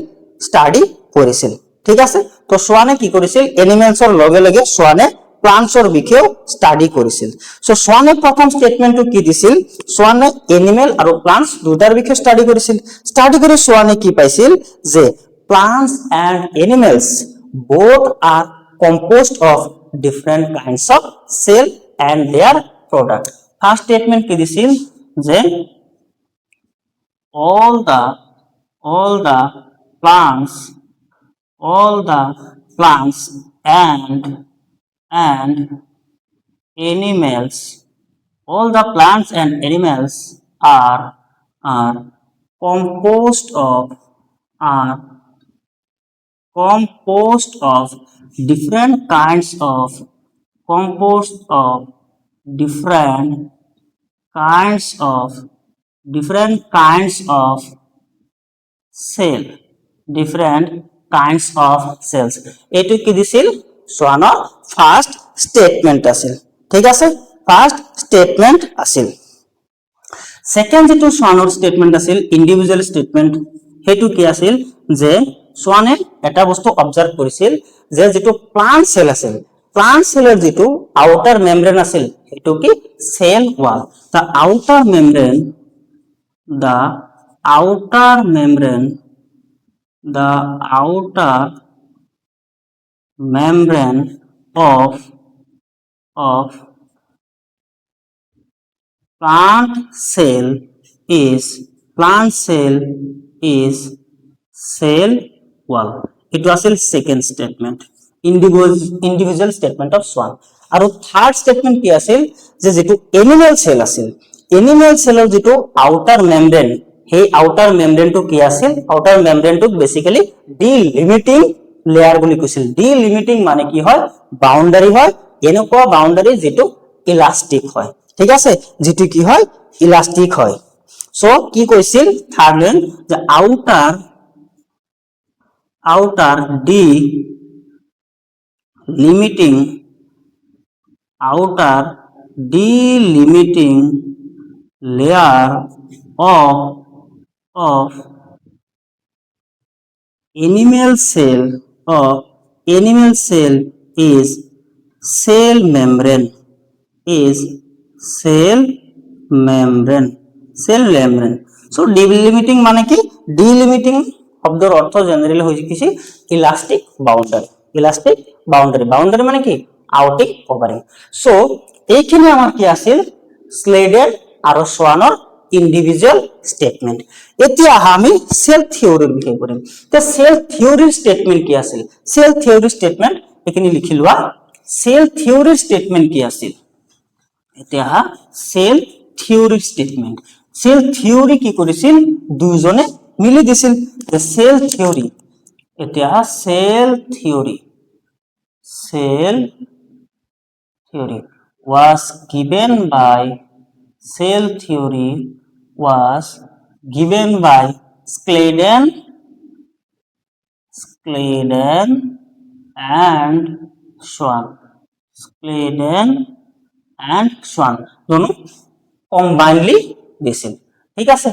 স্টাডি কৰিছিল ঠিক আছে তো সোৱানে কি কৰিছিল এনিমেলছৰ লগে লগে সোৱানে প্লান্টছৰ বিষয়ে স্টাডি কৰিছিল সো সোৱানে প্ৰথম স্টেটমেন্টটো কি দিছিল সোৱানে এনিমেল আৰু প্লান্টছ দুটাৰ বিষয়ে স্টাডি কৰিছিল স্টাডি কৰি সোৱানে কি পাইছিল যে plants and animals both are composed of different kinds of cell and their product first statement কি দিছিল যে all the plants and animals all the plants and animals are composed of different kinds of cells এটো কি দিছিল সোয়ানৰ first statement আছিল ঠিক আছে first statement আছিল সেকেন্ড যেটো সোয়ানৰ স্টেটমেন্ট আছিল ইন্ডিভিজুয়াল স্টেটমেন্ট হেতু কি আছিল যে সোয়ানে এটা বস্তু অবজার্ভ কৰিছিল যে যেটো প্লান্ট সেল আছিল প্লান্ট সেলৰ যেটো আউটাৰ মেমব্রেন আছিল হেতু কি cell wall the outer membrane of plant cell is cell wall it was a second statement individual statement of swan আৰু থাৰ্ড স্টেটমেন্ট কি আছিল যে যেটো এনিমেল সেল আছিল এনিমেল সেলৰ যেটো আউটাৰ মেমব্ৰেন সেই আউটাৰ মেমব্ৰেনটো কি আছিল আউটাৰ মেমব্ৰেনটো বেসিক্যালি ডিলিমিটিং লেয়াৰ বুলি কৈছিল ডিলিমিটিং মানে কি হয় বাউন্ডাৰি হয় এনেকুৱা বাউন্ডারি যেটো ইলাস্টিক হয় ঠিক আছে যেটো কি হয় ইলাস্টিক হয় সো কি কৈছিল থার্ড লাইন যে outer delimiting layer of animal cell is cell membrane so delimiting মানে কি delimiting শব্দৰ অৰ্থ জেনাৰেলি হৈ কিছি ইলাস্টিক বাউন্ডাৰি মানে কি আউটিং কভাৰিং সো এইখানে আমাৰ কি আছিল স্লেডেন আৰু সোয়ানৰ ইন্ডিভিজুয়াল স্টেটমেন্ট এতিয়া আমি সেল থিওৰিৰ বিষয়ে কৰিম তে সেল থিওৰিৰ স্টেটমেন্ট কি আছিল সেল থিওৰিৰ স্টেটমেন্ট এখানে লিখি লোৱা সেল থিওৰিৰ স্টেটমেন্ট কি আছিল এতিয়া সেল থিওৰিৰ স্টেটমেন্ট সেল থিওৰি কি কৰিছিল দুইজনে মিলি দিছিল the cell theory এতিয়া cell theory was given by Sladen and Swan दोनों কম্বাইনলি দিছিল ঠিক আছে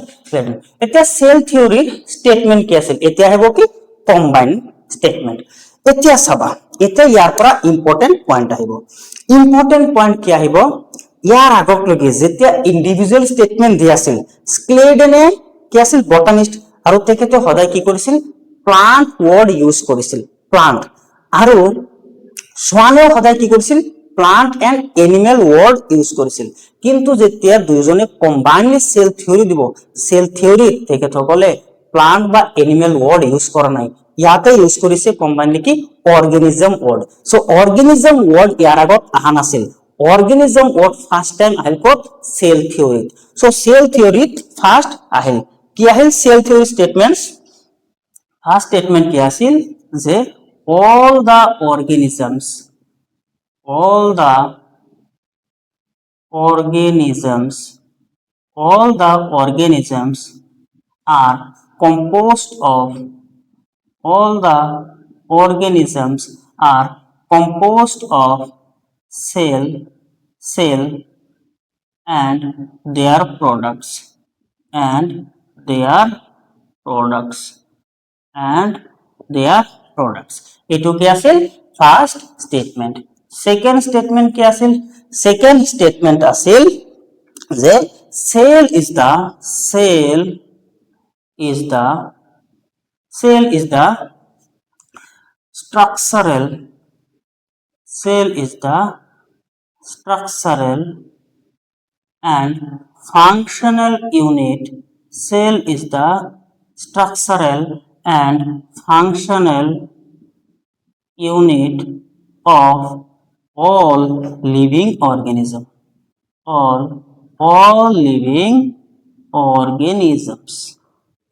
এতিয়া সেল থিওৰিৰ স্টেটমেন্ট কি আছিল এতিয়া হ'ব কি কম্বাইন স্টেটমেন্ট এতিয়া চাবা এতিয়া ইয়াৰ পৰা ইম্পৰ্টেন্ট পইণ্ট আহিব ইম্পৰ্টেন্ট পইণ্ট কি আহিব ইয়াৰ আগক লগি যেতিয়া ইন্ডিভিজুয়াল স্টেটমেন্ট দি আছিল স্ক্লেডেনে কি আছিল বটানিষ্ট আৰু তেখেতে সদায় কি কৰিছিল প্লান্ট ওয়াৰ্ড ইউজ কৰিছিল প্লান্ট আৰু সোৱানে সদায় কি কৰিছিল plant and animal word use কৰিছিল কিন্তু যেতিয়া দুইজনে কম্বাইনলি সেল থিওৰি দিব সেল থিওৰি থেকে সকলে প্লান্ট বা এনিমেল ওয়াৰ্ড ইউজ কৰা নাই ইয়াতে ইউজ কৰিছে কম্বাইনলি কি organism word so organism word ইয়াৰ আগত আহা নাছিল অর্গানিজম ওয়ার্ড ফার্স্ট টাইম আহিল কত সেল থিওরি সো সেল থিওরিত ফার্স্ট আহিল কি আহিল cell theory statements first statement কি আছিল যে all the organisms all the organisms all the organisms are composed of all the organisms are composed of cell and their products and their products and their products. এটু কি আছিল first statement. Second statement কি আছিল? Second statement আছিল যে cell is the structural cell is the structural and functional unit. Cell is the structural and functional unit of all living organism. All living organisms.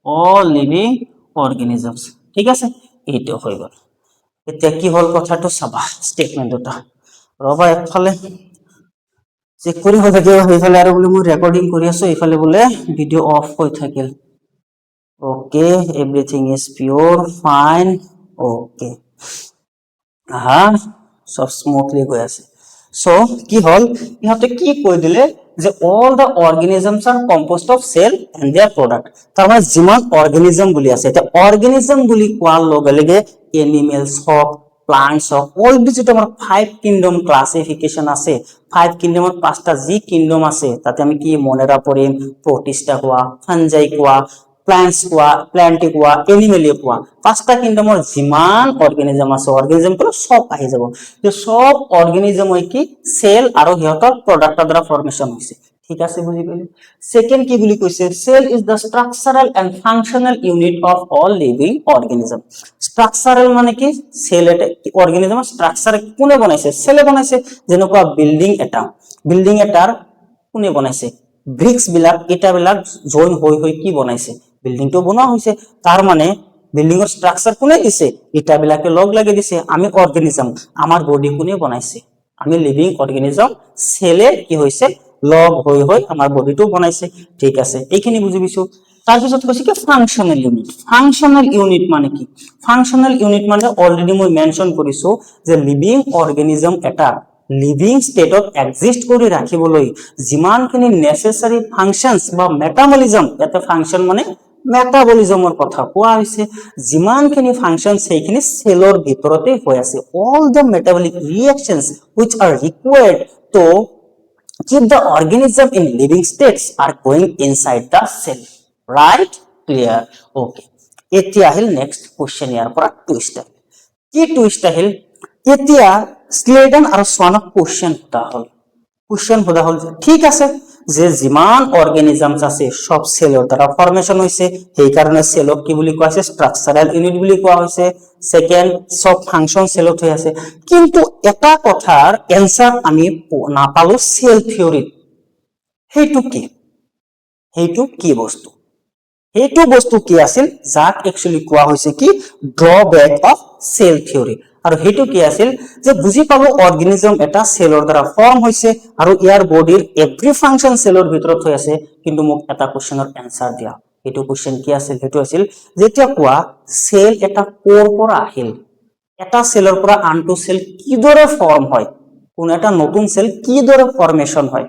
All living organisms. ঠিক আছে, এইটো হৈ গ'ল। এতিয়া কি হ'ল কথাটো চাবা স্টেটমেন্ট দুটা ৰবা একফালে চেক কৰি হৈ থাকিব, সেইফালে আৰু বোলে মই ৰেকৰ্ডিং কৰি আছো, এইফালে বোলে ভিডিঅ' অফ হৈ থাকিল। Okay, everything is pure fine. Okay, হা সব স্মুথলি গৈ আছে। সো কি হল, ইহঁতে কি কৈ দিলে যে all the organisms are composed of cell and their product. তাৰমানে যিমান অৰ্গেনিজম বুলি আছে, এতিয়া অৰ্গেনিজম বুলি কোৱাৰ লগে লগে এনিমেলছ হওক, প্লান্টস হওক, অলৰেডি যেটা আমাৰ 5 কিংডম ক্লাসিফিকেশন আছে, 5 কিংডমৰ 5টা যি কিংডম আছে তাতে আমি কি মনে ৰাখিম, প্ৰটিস্টা কোৱা, ফাঞ্জাই কোৱা, প্লান্টস কোৱা, প্লান্টি কোৱা, এনিমেলি কোৱা, 5টা কিংডমৰ যিমান অৰ্গেনিজম আছে অৰ্গেনিজম তো সব আহি যাব। যে সব অৰ্গেনিজম হয় কি সেল আৰু সিহঁতৰ প্ৰডাক্টৰ দ্বাৰা ফৰ্মেশন হৈছে। ঠিক আছে, বুজি পাইলে? সেকেন্ড কি বুলি কৈছে, cell is the structural and functional unit of all living organism. Structural মানে কি, সেল এটা অৰ্গেনিজমৰ স্ট্ৰাকচাৰ কোনে বনাইছে, সেলে বনাইছে। যেনেকুৱা বিল্ডিং এটাৰ কোনে বনাইছে, ব্ৰিক্স বিলাক ইটা বিলাক জইন হৈ কি বনাইছে, বিল্ডিংটো বনোৱা হৈছে। তাৰ মানে বিল্ডিংৰ স্ট্ৰাকচাৰ কোনে দিছে, ইটা বিলাকে লগ লাগি দিছে। আমি অৰ্গেনিজম, আমাৰ বডি কোনে বনাইছে, আমি লিভিং অৰ্গেনিজম, সেলে কি হৈছে লগ হৈ আমাৰ বডিটো বনাইছে। ঠিক আছে, এইখিনি বুজি পাইছো। তাৰপিছত কৈছে কি ফাংশনাল ইউনিট। ফাংশনাল ইউনিট মানে কি, ফাংশনাল ইউনিট মানে অলৰেডি মই মেনশন কৰিছো যে লিভিং অৰ্গেনিজম এটা লিভিং ষ্টেটত এক্সিষ্ট কৰি ৰাখিবলৈ যিমানখিনি নেসেসাৰি ফাংশনস বা মেটাবলিজম, এটা ফাংশন মানে মেটাবলিজমৰ কথা কোৱা হৈছে, যিমানখিনি ফাংশন সেইখিনি সেলৰ ভিতৰতে হৈ আছে। All the metabolic reactions which are required to keep the organism in living states are going inside the cell. Right? Clear? Okay. এতিয়া আহিল নেক্সট কোশ্চেন, ইয়াৰ পৰা টুইষ্ট আহিল। কি টুইষ্ট আহিল, এতিয়া স্লেডন আৰু সোৱানক কোশ্চেন সোধা হল যে ঠিক আছে যে যিমান অৰ্গেনিজমস আছে সব সেলৰ দ্বাৰা ফৰ্মেশন হৈছে, সেইকাৰণে সেলক কি বুলি কোৱা হৈছে, স্ট্ৰাকচাৰাল ইউনিট বুলি কোৱা হৈছে। সেকেন্ড, সব ফাংশন সেলত হৈ আছে। কিন্তু এটা কথাৰ এনসাৰ আমি নাপালো সেল থিওৰিত। সেইটো কি বস্তু, সেইটো বস্তু কি আছিল, যাক একচুয়ালি কোৱা হৈছে কি ড্ৰবেক অফ সেল থিওৰি। আৰু সেইটো কি আছিল, যে বুজি পালো অৰ্গেনিজম এটা সেলৰ দ্বাৰা ফৰ্ম হৈছে আৰু ইয়াৰ বডিৰ এভৰি ফাংশন সেলৰ ভিতৰত হৈ আছে। কিন্তু মোক এটা কোশ্চেনৰ এনসাৰ দিয়া, সেইটো কোশ্চেন কি আছিল, সেইটো আছিল যেতিয়া কোৱা সেল এটা কোৰ পৰা আহিল, এটা সেলৰ পৰা আনটো সেল কিদৰে ফৰ্ম হয়, কোন এটা নতুন সেল কিদৰে ফৰ্মেশন হয়,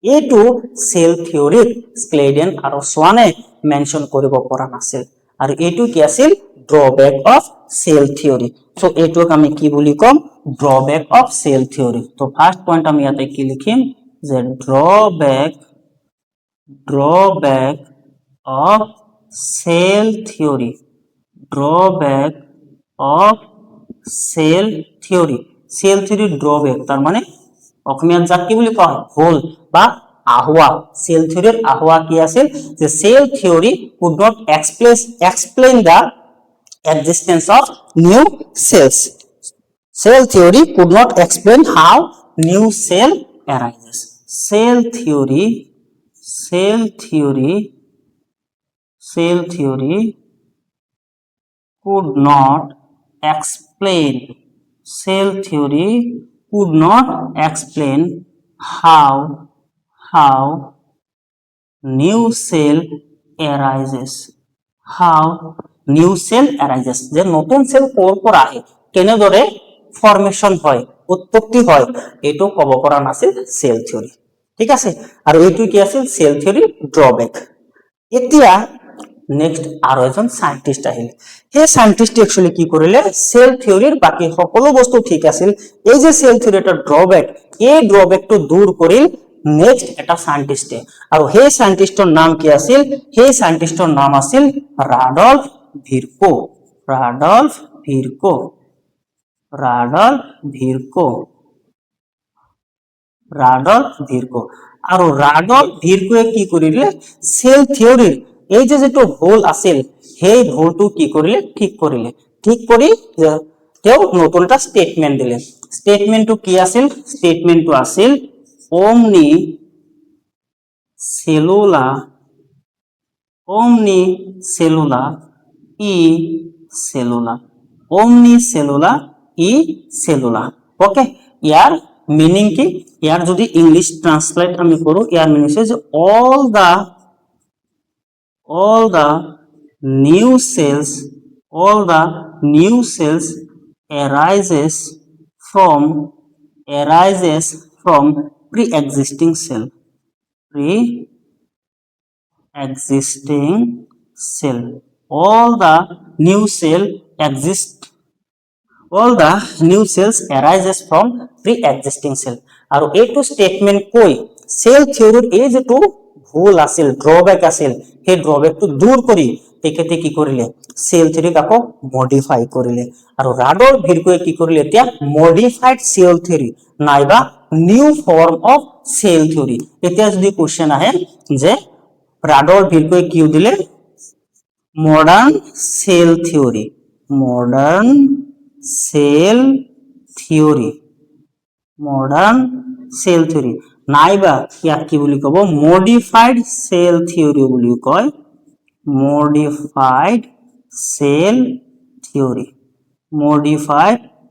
এইটো সেল থিওৰিত স্লেডেন আৰু সোৱানে মেনশন কৰিব পৰা নাছিল। আৰু এইটো কি আছিল, drawback of cell theory. So এইটোক আমি কি বুলি কম, ড্ৰবেক অফ সেল থিওৰি। তো ফাৰ্স্ট পয়েন্ট আমি ইয়াতে কি লিখিম, যে drawback of cell theory, drawback of cell theory. Cell থিওৰিৰ ড্ৰব্যাক তাৰ মানে অসমীয়াত যাক কি বুলি কোৱা হয়, ভুল বা আহুৱা। সেল থিওৰিৰ আহুৱা কি আছিল, যে cell theory could not explain the existence of new cells. Cell theory could not explain how new cell arises. Cell theory could not explain cell theory could not explain how new cell arises how new cell arises যে নতুন cell কৰ পৰা আহে কেনেদৰে formation হয় উৎপত্তি হয় এটো কব পৰা নাছিল সেল থিওৰি ঠিক আছে আৰু এটো কি আছিল সেল থিওৰি ড্ৰবেক এতিয়া নেক্সট আৰু এজন সায়েন্টিস্ট আহিল এই সায়েন্টিস্ট একচুয়ালি কি কৰিলে সেল থিওৰিৰ বাকি সকলো বস্তু ঠিক আছিল এই যে সেল থিওৰি এটা ড্ৰবেক এই ড্ৰবেকটো দূৰ কৰিল নেক্সট এটা সায়েন্টিস্টে আৰু সেই সায়েন্টিস্টৰ নাম কি আছিল সেই সায়েন্টিস্টৰ নাম আছিল ৰাডল্ফ ভিৰকো ৰাডল্ফ ভিৰকো ৰাডল্ফ ভিৰকো রাডল্ফ ভিরকো আর রাডল্ফ ভিরকোয়ে কি করিলে সেল থিওরির এই যে যেটো ভুল আছিল সেই ভুলটো কি করিলে ঠিক কৰি তেও নতুনটা স্টেটমেন্ট দিলে স্টেটমেন্টটো কি আছিল স্টেটমেন্টটো আছিল omni cellula e cellula e cellula okay ইয়ার meaning কি ইয়ার যদি ইংলিশ ট্রান্সলেট আমি করো ইয়ার meaning is all the new cells arises from pre-existing cell all the new cells arises from pre-existing cell আৰু এইটো স্টেটমেন্ট কৈ সেল থিওৰিৰ এই যেটো ভুল আছিল ড্ৰবেক আছিল সেই ড্ৰবেকটো দূৰ কৰি তেখেতে কি কৰিলে সেল থিওৰিক আকৌ মডিফাই কৰিলে আৰু ৰাডল্ফ ভিৰকোয়ে কি কৰিলে এতিয়া মডিফাইড সেল থিওৰি নাইবা new form of cell theory এতিয়া যদি কোশ্চেন আহে যে ৰাডল্ফ ভিৰকোয়ে কি দিলে মডার্ন সেল থিওরি নাইবা ইয়াক কি বুলি কব মডিফাইড সেল থিওরি বুলি কয় মডিফাইড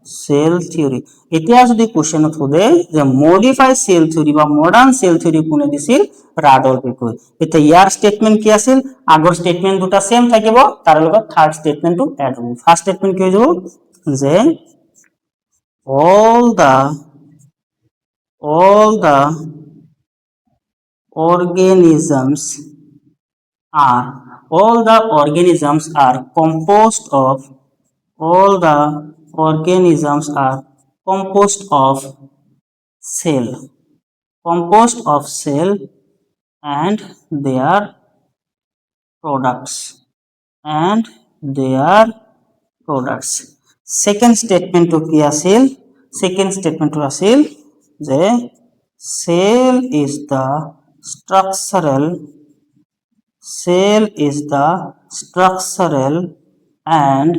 সেল থিওরি এতিয়া যদি কোশ্চেনত সোধে যে মডিফাইড সেল থিওরি বা মডার্ন সেল থিওরি কোনে দিছিল ৰাডল্ফ ভিৰকোয়ে এতিয়া ইয়াৰ স্টেটমেন্ট কি আছিল আগৰ স্টেটমেন্ট দুটা সেম থাকিব তাৰ লগত থাৰ্ড স্টেটমেন্টটো এড হ'ব ফাৰ্স্ট স্টেটমেন্ট কি হৈ যাব যে all the organisms are composed of cell and their products second statement to কি আছিল second statement to আছিল যে cell is the structural and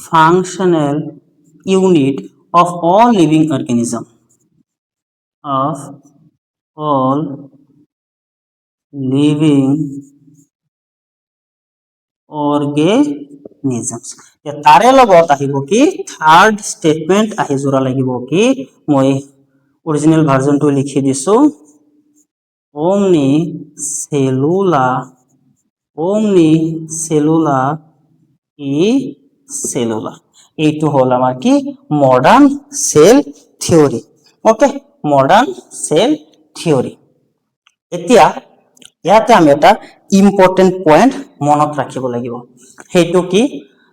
functional unit of all living organism organisms তাৰে লগত আহিব কি থাৰ্ড স্টেটমেন্ট আহি জোৰা লাগিব কি মই অৰিজিনাল ভাৰ্জনটো লিখি দিছো omni cellula e cellula এইটো হল আমাৰ কি modern cell theory okay modern cell theory এতিয়া ইয়াতে আমি এটা ইম্পৰ্টেন্ট পইণ্ট মনত ৰাখিব লাগিব হেতু কি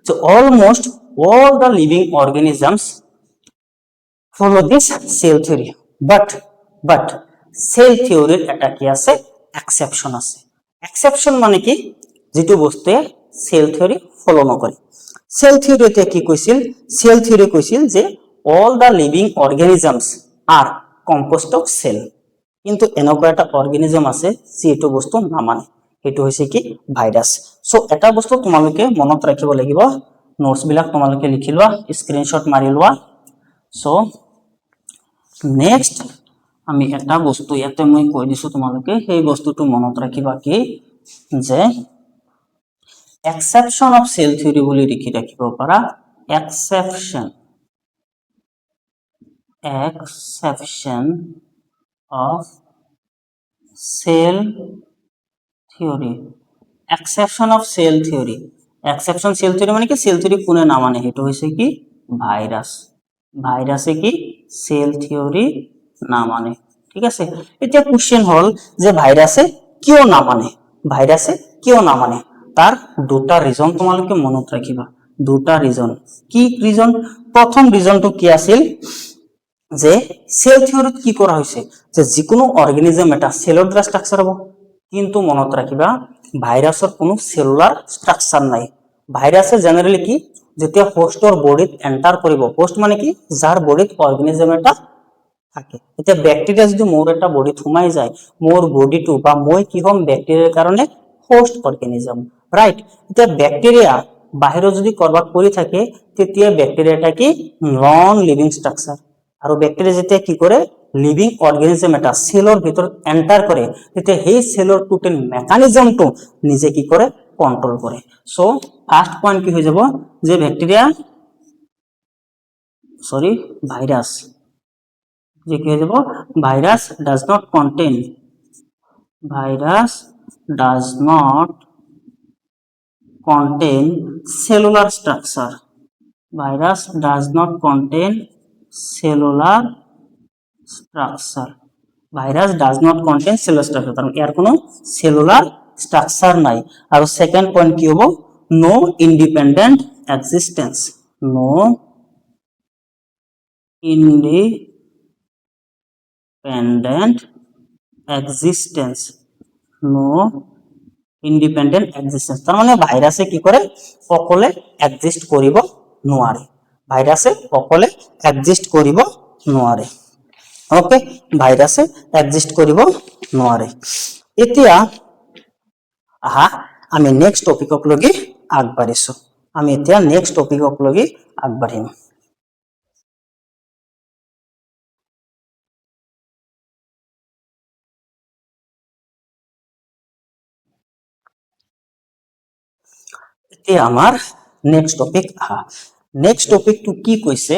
যে almost all the living organisms follow this cell theory but cell theory এটা কি আছে এক্সেপশন আছে এক্সেপশন মানে কি যেটো বস্তুৱে cell theory ফলো নকৰে cell theory তে কি কৈছিল cell theory কৈছিল যে all the living organisms are composed of cell কিন্তু এনেকুৱা এটা অৰ্গানিজম আছে যেটো বস্তু নামানে এটো হৈছে কি ভাইৰাস সো এটা বস্তু তোমালোকে মনত ৰাখিব লাগিব নোটস বিলাক তোমালোকে লিখি লোৱা স্ক্ৰিনশট মাৰি লোৱা সো নেক্সট আমি এটা বস্তু ইয়াতে মই কৈ দিছো তোমালোকে সেই বস্তুটো মনত ৰাখিবা কি যে এক্সেপশন অফ সেল থিওৰি বুলি লিখি ৰাখিব পাৰা exception of cell theory exception of cell theory exception cell theory মানে কি সেল থিওরি কোনে না মানে এটা হইছে কি ভাইরাসে কি সেল থিওরি না মানে ঠিক আছে এটা কোশ্চেন হল যে ভাইরাসে কিয় না মানে তার দুটা রিজন তোমালোকে মনত ৰাখিবা দুটা রিজন কি রিজন প্রথম রিজনটো কি আছিল যে সেল থিওরিত কি করা হয়েছে যে যিকোনো অর্গানিজম এটা সেলৰ দ্বাৰা স্ট্ৰাকচাৰ হ'ব কিন্তু মনত ৰাখিবা ভাইৰাসৰ কোনো সেলুলাৰ স্ট্ৰাকচাৰ নাই ভাইৰাসে জেনাৰেলি কি যেতিয়া হোস্টৰ বডিত এন্টাৰ কৰিব হোস্ট মানে কি যাৰ বডিত অৰ্গানিজম এটা থাকে এতিয়া ব্যাকটেৰিয়া যদি মোৰ এটা বডিত সোমাই যায় মোৰ বডিটো বা মই কি হম ব্যাকটেৰিয়াৰ কাৰণে হোস্ট অৰ্গানিজম ৰাইট এতিয়া ব্যাকটেৰিয়া বাহিৰত যদি কৰবাত পৰি থাকে তেতিয়া ব্যাকটেৰিয়াটা কি নন লিভিং স্ট্ৰাকচাৰ আৰু ব্যাকটেৰিয়া যেতিয়া কি কৰে লিভিং অৰ্গানিজম এটা সেলৰ ভিতৰত এন্টাৰ কৰে তেতিয়া সেই সেলৰ টোটেল মেকানিজমটো নিজে কি কৰে কন্ট্ৰোল কৰে সো ফার্স্ট পয়েন্ট কি হৈ যাব যে ভাইরাস যে কি হৈ যাব virus does not contain cellular structure virus does not contain cellular structure কারণ এর কোনো সেলুলার স্ট্রাকচার নাই আর সেকেন্ড পয়েন্ট কি হবো নো ইন্ডিপেন্ডেন্ট এক্সিস্টেন্স নো ইন্ডিপেন্ডেন্ট এক্সিস্টেন্স তার মানে ভাইরাসে কি করে অকলে এক্সিস্ট কৰিব নোৱাৰে ওকে ভাইৰাসে এক্সিস্ট কৰিব নোৱাৰে এতিয়া আহা আমি নেক্সট টপিকক লগি আগবাঢ়িছো আগবাঢ়িম এতিয়া আমাৰ নেক্সট টপিকটো কি কৈছে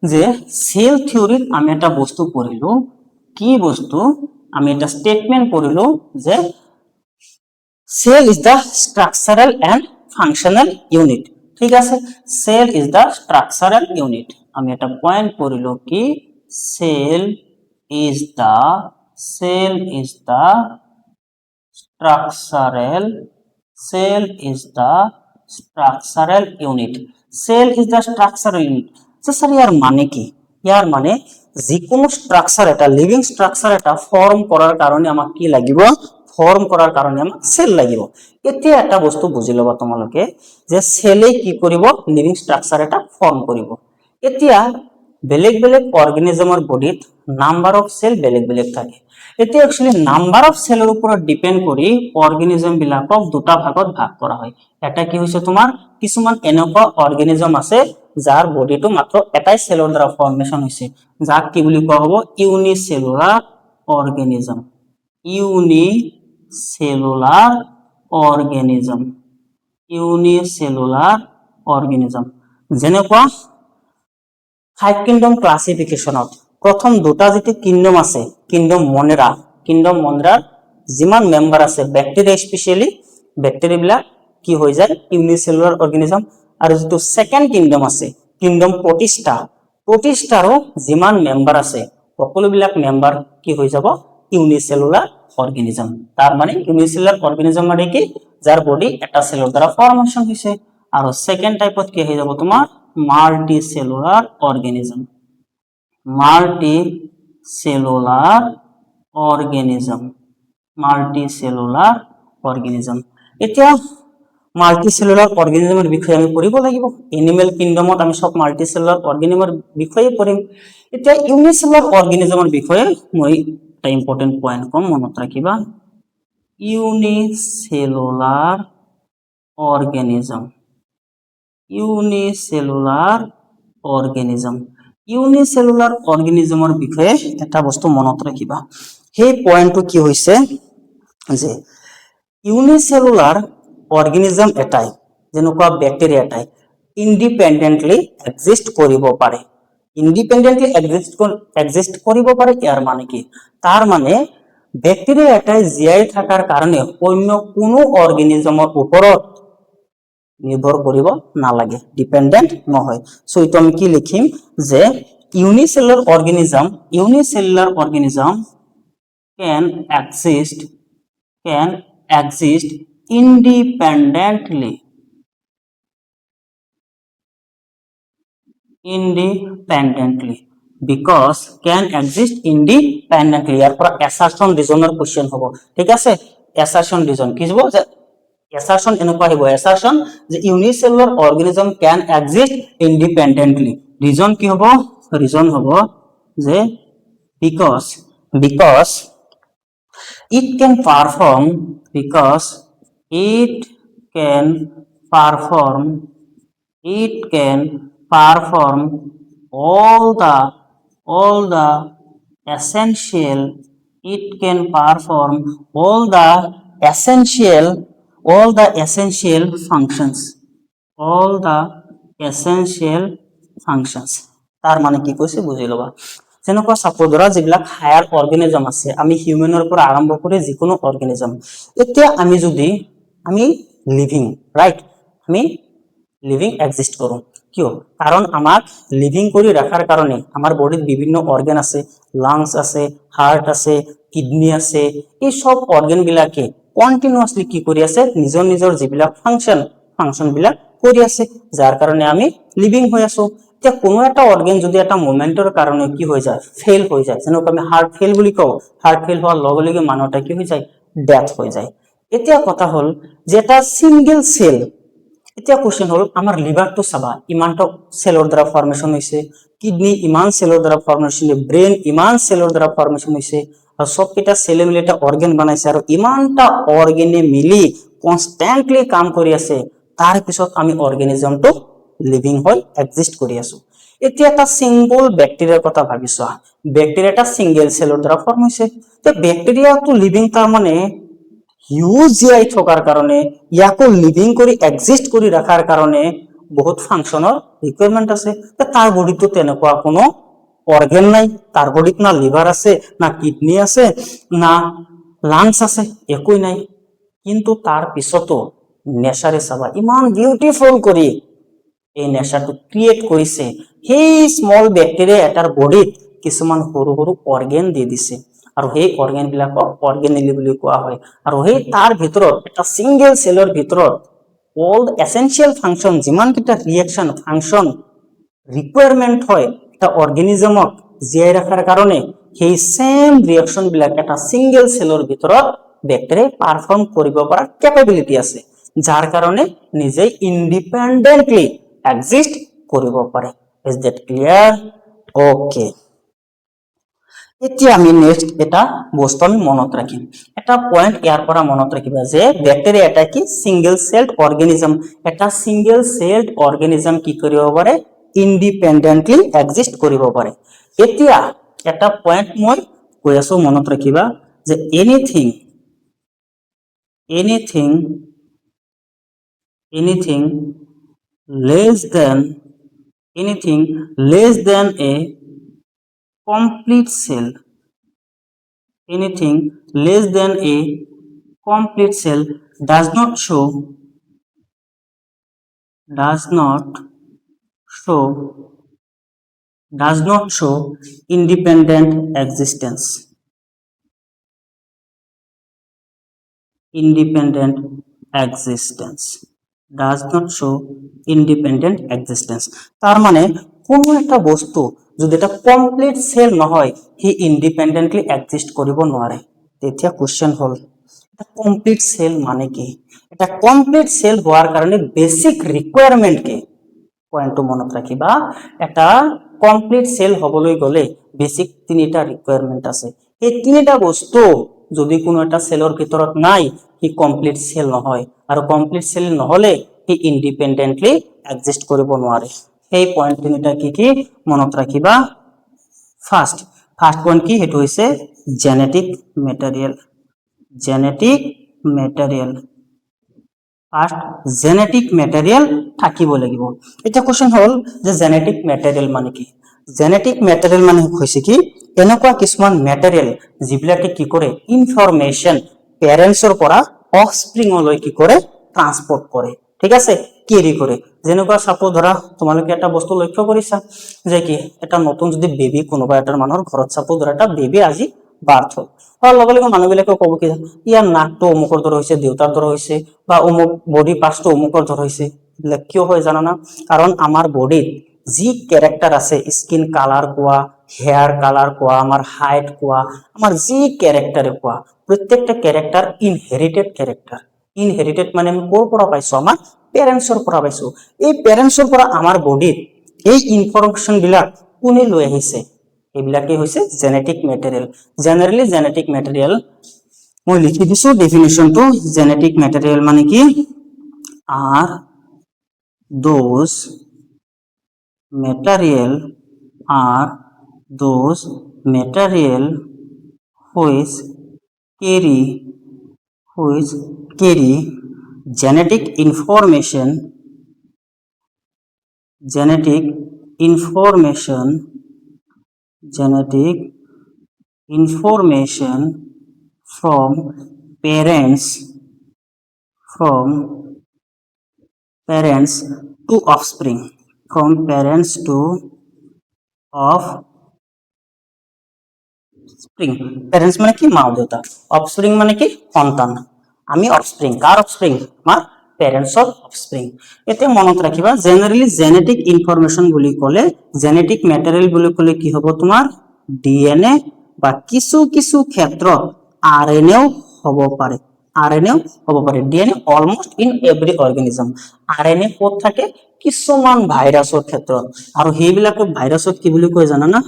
যে সেল থিওরিত আমি এটা বস্তু পঢ়িলো কি বস্তু আমি এটা স্টেটমেন্ট পঢ়িলো যে cell is the structural and functional unit ঠিক আছে cell is the structural unit আমি এটা পয়েন্ট পঢ়িলো কি cell is the structural unit sir ইয়ার মানে কি ইয়ার মানে যিকোনো স্ট্রাকচার এটা লিভিং স্ট্রাকচার এটা ফর্ম করার কারণে আমাক কি লাগিব সেল লাগিব এতিয়া এটা বস্তু বুজি লবা তোমালোকে যে সেলে কি কৰিব লিভিং স্ট্ৰাকচাৰ এটা ফৰ্ম কৰিব এতিয়া বেলেগ অৰ্গানিজমৰ বডিত নাম্বাৰ অফ সেল বেলেগ থাকে এতিয়া एक्चुअली নাম্বাৰ অফ সেলৰ ওপৰত ডিপেন্ড কৰি অৰ্গানিজম বিলাকক দুটা ভাগত ভাগ কৰা হয় এটা কি হৈছে তোমাৰ কিছুমান এনেকুৱা অৰ্গানিজম আছে যাৰ বডিটো মাত্ৰ এটাই সেলৰ দ্বাৰা ফৰ্মেশন হৈছে যাক কি বুলি কোৱা হ'ব ইউনিসেলুলাৰ অৰ্গানিজম যেনেকুৱা ফাইভ কিংডম ক্লাসিফিকেশনত প্রথম দুটা যেটি কিংডম আছে কিংডম মনেরার যিমান মেম্বার আছে ব্যাকটেরিয়া স্পেশালি ব্যাকটেরিয়া বিলাক কি হৈ যায় ইউনিসেলুলার অর্গানিজম আর যেটো সেকেন্ড কিংডম আছে কিংডম প্রোটিস্টারও যিমান মেম্বার আছে সকলো বিলাক মেম্বার কি হৈ যাব ইউনিসেলুলার অর্গানিজম তার মানে ইউনিসেলুলার অর্গানিজম মানে কি যার বডি একটা সেলৰ দ্বাৰা ফৰ্মেশন হৈছে আৰ সেকেন্ড টাইপত কি হৈ যাব তোমাৰ মাল্টিসেলুলার অর্গানিজম এতিয়া মাল্টিসেলুলার অর্গানিজমের বিষয়ে আমি পঢ়িব লাগিব এনিমেল কিংডমত আমি সব মাল্টিসেলুলার অর্গানিজমের বিষয়ে পঢ়িম এতিয়া ইউনিসেলুলার অর্গানিজমের বিষয়ে মই এটা ইম্পর্টেন্ট পয়েন্ট কম মনত ৰাখিবা ইউনিসেলুলাৰ অৰ্গানিজমেৰ বিষয়ে এটা বস্তু মনত ৰাখিবা সেই পয়েন্টটো কি হৈছে যে ইউনিসেলুলাৰ অৰ্গেনিজম এটাই যেনেকুৱা ব্যাক্টেৰিয়া এটাই ইন্ডিপেন্ডেন্টলি এক্সিস্ট কৰিব পাৰে ইন্ডিপেন্ডেন্টলি এক্সিস্ট কৰিব পাৰে ইয়াৰ মানে কি তাৰ মানে ব্যাক্টেৰিয়া এটাই জীয়াই থাকাৰ কাৰণে অন্য কোনো অৰ্গেনিজমৰ ওপৰত নিৰ্ভৰ কৰিব নালাগে ডিপেন্ডেন্ট নহয় সো ইটো আমি কি লিখিম যে ইউনিসেলুলাৰ অৰ্গানিজম can exist independently because can exist independently ইয়াৰ পৰা assertion reasoner question হ'ব ঠিক আছে assertion reason কি হ'ব যে assertion এনেকুৱা হ'ব assertion যে unicellular organism can exist independently reason কি হ'ব reason হ'ব যে because it can perform all the essential it can perform all the essential functions তার মানে কি কৈছে বুঝি লবা যেনেকুৱা সাপোজ ধৰা যিবিলাক হায়াৰ অৰ্গানিজম আছে আমি হিউম্যানৰ পৰা আৰম্ভ কৰি যিকোনো অৰ্গানিজম এতিয়া আমি লিভিং ৰাইট আমি লিভিং এক্সিস্ট কৰো কিয় কাৰণ আমাক লিভিং কৰি ৰাখাৰ কাৰণে আমাৰ বডিত বিভিন্ন অৰ্গান আছে লাংস আছে হাৰ্ট আছে কিডনি আছে এই সব অৰ্গান বিলাকে কন্টিনিউয়াসলি কি কৰি আছে নিজৰ যিবিলাক ফাংশন বিলাক কৰি আছে যাৰ কাৰণে আমি লিভিং হৈ আছো এতিয়া কোনো এটা অৰ্গান যদি এটা মোমেন্টৰ কাৰণে কি হৈ যায় ফেল হৈ যায় যেনেকৈ আমি হাৰ্ট ফেল বুলি কওঁ হাৰ্ট ফেল হোৱাৰ লগে লগে মানুহটা কি হৈ যায় ডেথ হৈ যায় এতিয়া কথা হল যে এটা সিঙ্গেল সেল এতিয়া কোশ্চেন হল আমাৰ লিভাৰটো চাবা ইমানটো সেলৰ দ্বাৰা ফৰ্মেশন হৈছে কিডনি ইমান সেলৰ দ্বাৰা ফৰ্মেশন হৈছে ব্ৰেইন ইমান সেলৰ দ্বাৰা ফৰ্মেশন হৈছে আৰু সবকিটা সেলে মিলি এটা অৰ্গান বনাইছে আৰু ইমানটা অৰ্গানে মিলি কনস্ট্যান্টলি কাম কৰি আছে তাৰ পিছত আমি অৰ্গানিজমটো লিভিং হৈ এক্সিস্ট কৰি আছো এতিয়া এটা সিম্পল ব্যাকটেৰিয়াৰ কথা ভাবিছো ব্যাকটেৰিয়া এটা সিঙ্গেল সেলৰ দ্বাৰা ফৰ্ম হৈছে তে ব্যাকটেৰিয়াটো লিভিং তাৰ মানে হিউজ জীয়াই থকাৰ কাৰণে ইয়াকো লিভিং কৰি এক্সিস্ট কৰি ৰাখাৰ কাৰণে বহুত ফাংশনৰ ৰিকোয়াৰমেন্ট আছে তাৰ বডিটো তেনেকুৱা কোনো অর্গান নাই তার বডিত না লিভার আছে না কিডনি আছে না লাংস আছে একই নাই কিন্তু তার পিছতো নেচারে চাবা ইমান বিউটিফুল কৰি এই নেচাৰটো ক্ৰিয়েট কৰিছে সেই স্মল ব্যাকটেৰিয়া এটাৰ বডিত কিছুমান সৰু সৰু অৰ্গান দি দিছে আৰু সেই অৰ্গান বিলাকক অৰ্গানেলি বুলি কোৱা হয় আৰু সেই তাৰ ভিতৰত এটা সিঙ্গেল সেলৰ ভিতৰত অল এসেনশিয়াল ফাংশন যিমান কিটা ৰিঅ্যাকশন ফাংশন ৰিকোয়াৰমেন্ট হয় এটা অৰ্গানিজমক জীয়াই ৰাখাৰ কাৰণে সেই সেম ৰিঅ্যাকশন বিলাক এটা সিঙ্গেল সেলৰ ভিতৰত ব্যাকটেৰিয়া পাৰফৰ্ম কৰিব পৰা ক্যাপাবিলিটি আছে যাৰ কাৰণে নিজে ইন্ডিপেন্ডেন্টলি এক্সিস্ট কৰিব পাৰে ইজ দ্যাট ক্লিয়াৰ ওকে এতিয়া আমি নেক্সট এটা বস্তু আমি মনত ৰাখিম এটা পয়েন্ট ইয়াৰ পৰা মনত ৰাখিবা যে ব্যাকটেৰিয়া এটা কি সিঙ্গেল সেলড অৰ্গানিজম এটা সিঙ্গেল সেলড অৰ্গানিজম কি কৰিব পাৰে ইন্ডিপেন্ডেন্টলি এক্সিস্ট কৰিব পাৰে এতিয়া এটা পয়েন্ট মই কৈ আছো মনত ৰাখিবা যে anything less than a complete cell does not show independent existence does not show independent existence তার মানে কোনো একটা বস্তু যদি এটা কমপ্লিট সেল নহয় হি ইন্ডিপেন্ডেন্টলি এক্সিস্ট কৰিব নোৱাৰে তেতিয়া কোশ্চেন হল এটা কমপ্লিট সেল মানে কি এটা কমপ্লিট সেল হোৱাৰ কাৰণে বেসিক ৰিকোয়াৰমেন্ট কি পয়েন্টটো মনত ৰাখিবা এটা কমপ্লিট সেল হবলৈ গলে বেসিক তিনিটা ৰিকোয়াৰমেন্ট আছে এই তিনিটা বস্তু যদি কোনো এটা সেলৰ ভিতৰত নাই হি কমপ্লিট সেল নহয় আৰু কমপ্লিট সেল নহলে হি ইন্ডিপেন্ডেন্টলি এক্সিস্ট কৰিব নোৱাৰে সেই পয়েন্ট তিনিটা কি মনত ৰাখিবা ফাৰ্স্ট পয়েন্ট কি হেতু হৈছে genetic material material first genetic material থাকিব লাগিব এটা কোৱেশ্চন হল যে জেনেটিক মেটেৰিয়েল মানে কি জেনেটিক মেটেৰিয়েল মানে হৈছে কি এনেকুৱা কিছুমান মেটেৰিয়েল যিবিলাকে কি কৰে ইনফৰমেশন পেৰেন্টছৰ পৰা অফস্প্ৰিংলৈ কি কৰে ট্ৰান্সপোৰ্ট কৰে ঠিক আছে কেৰি কৰে যেনেকুৱা সাপোজ ধৰা তোমালোকে এটা বস্তু লক্ষ্য কৰিছা যে কি এটা নতুন যদি বেবি কোনোবা এটা মানুহৰ ঘৰত সাপোজ ধৰা এটা বেবি আজি বাৰ্থ হল লগে লগে মানুহবিলাকে ক'ব কি ইয়াৰ নাকটো অমুকৰ দৰে হৈছে দেউতাৰ দৰে হৈছে বা অমুক বডি পাৰ্টটো অমুকৰ দৰে হৈছে কিয় হয় জানা কাৰণ আমাৰ বডিত যি ক্যাৰেক্টাৰ আছে স্কিন কালার কোয়া হেয়ার কালার কোয়া আমার হাইট কোয়া আমার যি ক্যারেক্টারে কোয়া প্রত্যেকটা ক্যারেক্টার ইনহেরিটেড মানে আমি কোৰ পৰা পাইছো আমাৰ পেৰেন্টছৰ পৰা পাইছো এই পেৰেন্টছৰ পৰা আমাৰ বডিত এই ইনফৰমেশন বিলাক কোনে লৈ আহিছে এইবিলাকে হৈছে genetic material generally genetic material মই লিখি দিছো ডেফিনিশনটো জেনেটিক মেটেৰিয়েল মানে কি আর those material are those material which carry genetic information from parents to offspring from parents to offspring parents মানে কি মা দেউতা offspring মানে কি সন্তান আমি offspring কার offspring আমার parents of offspring এতে মনত রাখিবা জেনারেলি জেনেটিক ইনফরমেশন বুলি কলে জেনেটিক ম্যাটেরিয়াল বুলি কলে কি হ'ব তোমাৰ ডিএনএ বা কিছু কিছু ক্ষেত্ৰত আৰএনএও হ'ব পাৰে DNA almost in every organism RNA ক'ত থাকে কিছুমান ভাইৰাছৰ ক্ষেত্ৰত আৰু সেইবিলাকক ভাইৰাছক কি বুলি কয় জানা না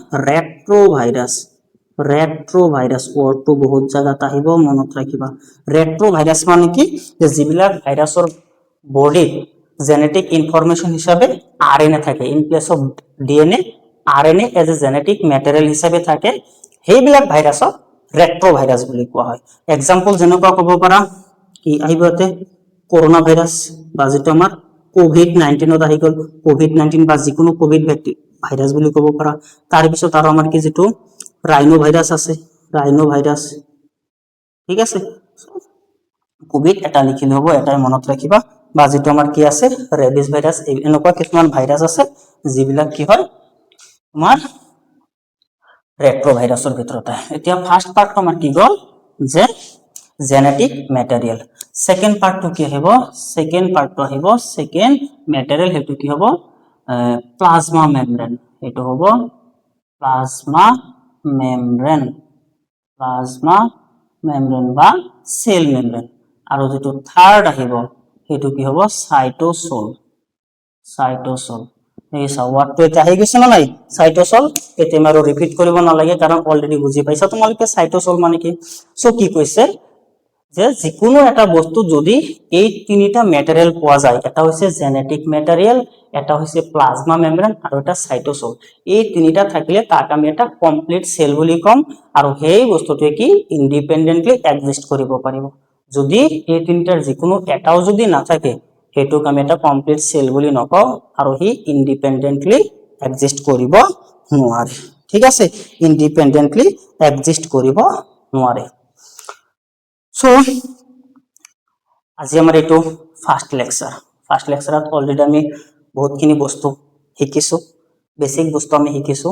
ৰেট্ৰোভাইৰাছ ওয়াৰ্ডটো বহুত জায়গাত আহিব মনত ৰাখিবা ৰেট্ৰোভাইৰাছ মানে কি যে যিবিলাক ভাইৰাছৰ বডিত জেনেটিক ইনফরমেশন হিসাবে আরএনএ থাকে in place of DNA RNA as a genetic material হিসাবে থাকে সেইবিলাক ভাইৰাছক ৰেট্ৰোভাইৰাছ বুলি কোৱা হয় এক্সাম্পল যেনেকুৱা ক'ব পাৰা কি আহিবতে কৰোনা ভাইৰাস বা যেটো আমাৰ কোভিড-19 আহি গল কোভিড-19 বা যিকোনো কোভিড ভাইৰাস বুলি ক'ব পাৰা তাৰ পিছত আৰু আমাৰ কি যেটো রাইনো ভাইরাস আছে ঠিক আছে কোভিড এটা লিখিলে হ'ব এটাই মনত ৰাখিবা বা যেটো আমাৰ কি আছে ৰেবিস ভাইৰাস এনেকুৱা কিছুমান ভাইৰাস আছে যিবিলাক কি হয় তোমাৰ ৰেট্ৰোভাইৰাছৰ ভিতৰত এতিয়া ফাৰ্স্ট পাৰ্ট আমাৰ কি গল যে জেনেটিক মেটেৰিয়েল সেকেন্ড পাৰ্টটো কি আহিব সেকেন্ড মেটেৰিয়েল হেতু কি হ'ব প্লাজমা মেমব্ৰেন এটো হ'ব প্লাজমা মেমব্ৰেন বা সেল মেমব্ৰেন আৰু যেটো থাৰ্ড আহিব হেতু কি হ'ব সাইটোসোল এই ওয়াৰ্ডটো এটা আহি গৈছে না নাই সাইটোসোল এটা আমি আৰু ৰিপিট কৰিব নালাগে কাৰণ অলৰেডি বুজি পাইছা তোমালোকে সাইটোসোল মানে কি সো কি কৈছে যে যিকোনো এটা বস্তু যদি এই তিনিটা ম্যাটেৰিয়েল পোৱা যায় এটা হৈছে জেনেটিক ম্যাটেৰিয়েল এটা হৈছে প্লাজমা মেমব্ৰেন আৰু এটা সাইটোসোল এই তিনিটা থাকিলে তাক আমি এটা কমপ্লিট সেল বুলি কম আৰু সেই বস্তুটোৱে কি ইন্ডিপেন্ডেন্টলি এক্সিস্ট কৰিব পাৰিব যদি এই তিনিটাৰ যিকোনো এটাও যদি নাথাকে হেতুক আমি এটা কমপ্লিট সেল বুলি নকওঁ আৰু হি ইন্ডিপেন্ডেন্টলি এক্সিস্ট কৰিব নোৱাৰে ঠিক আছে ইন্ডিপেন্ডেন্টলি এক্সিস্ট কৰিব নোৱাৰে সো আজি আমাৰ এটো ফাৰ্স্ট লেকচাৰত অলৰেডি আমি বহুতখিনি বস্তু শিকিছো বেসিক বস্তু আমি শিকিছো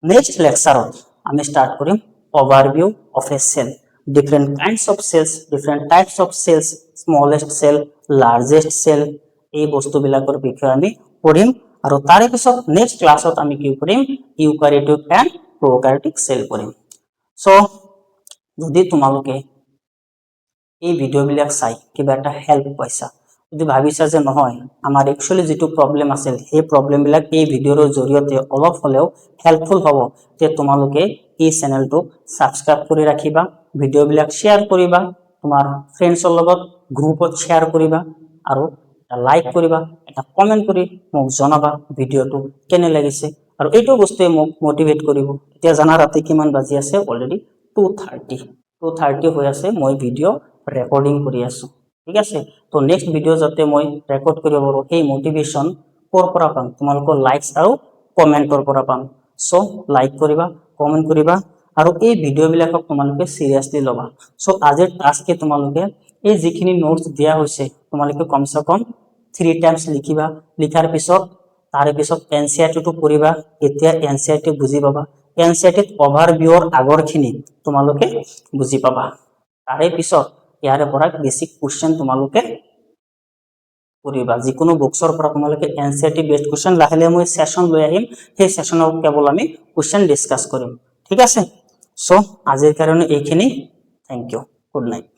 নেক্সট লেকচাৰত আমি স্টাৰ্ট কৰিম overview of a cell different kinds of cells different types of cells smallest cell largest cell এই বস্তুবিলাকৰ বিষয়ে আমি পঢ়িম আৰু তাৰে পিছত নেক্সট ক্লাছত আমি কি কৰিম ইউক্যারিওটিক এন্ড প্রোক্যারিওটিক সেল পঢ়িম সো যদি তোমালোকে এই ভিডিওবিলাক চাই কিবা এটা হেল্প পাইছা যদি ভাবিছা যে নহয় আমাৰ একচুয়ালি যেটো প্ৰবলেম আছিল সেই প্ৰবলেম বিলাক এই ভিডিওৰ জৰিয়তে অলপ হলেও হেল্পফুল হ'ব তে তোমালোকে এই চেনেলটো সাবস্ক্ৰাইব কৰি ৰাখিবা ভিডিওবিলাক শেয়াৰ কৰিবা তোমাৰ ফ্ৰেণ্ডছৰ লগত গ্ৰুপত শেয়াৰ কৰিবা আৰু এটা লাইক কৰিবা এটা কমেন্ট কৰি মোক জনাবা ভিডিওটো কেনে লাগিছে আৰু এইটো বস্তুৱে মোক মোটিভেট কৰিব এতিয়া জানা ৰাতি কিমান বাজি আছে অলৰেডি 2:30 হৈ আছে মই ভিডিও ৰেকৰ্ডিং কৰি আছো ঠিক আছে তো নেক্সট ভিডিঅ' যাতে মই ৰেকৰ্ড কৰিব পাৰো সেই মোটিভেশ্যন কৰ পৰা পাম তোমালোকৰ লাইকস আৰু কমেন্টৰ পৰা পাম সো লাইক কৰিবা কমেন্ট কৰিবা আৰু এই ভিডিঅ' বিলাকক তোমালোকে সিৰিয়াসলি লবা সো আজিৰ টাস্কে তোমালোকে এই যিখিনি নোটস দিয়া হৈছে তোমালোকে কমসে কম 3 টাইমছ লিখিবা লিখাৰ পিছত তাৰে পিছত এনসিআৰটি পঢ়িবা এতিয়া এনসিআৰটি বুজি পাবা এনসিআৰটি ওভাৰভিউৰ আগৰখিনি তোমালোকে বুজি পাবা তাৰে পিছত ইয়াৰে পৰা বেসিক কোশ্চেন তোমালোকে কৰিবা যিকোনো বক্সৰ পৰা তোমালোকে এনসিআৰটি বেসড কোশ্চেন লাহে মই সেশন লৈ আহিম সেই সেশনৰ কেৱল আমি কোশ্চেন ডিসকাস কৰিম ঠিক আছে সো আজিৰ কাৰণে এইখিনি থ্যাংক ইউ গুড নাইট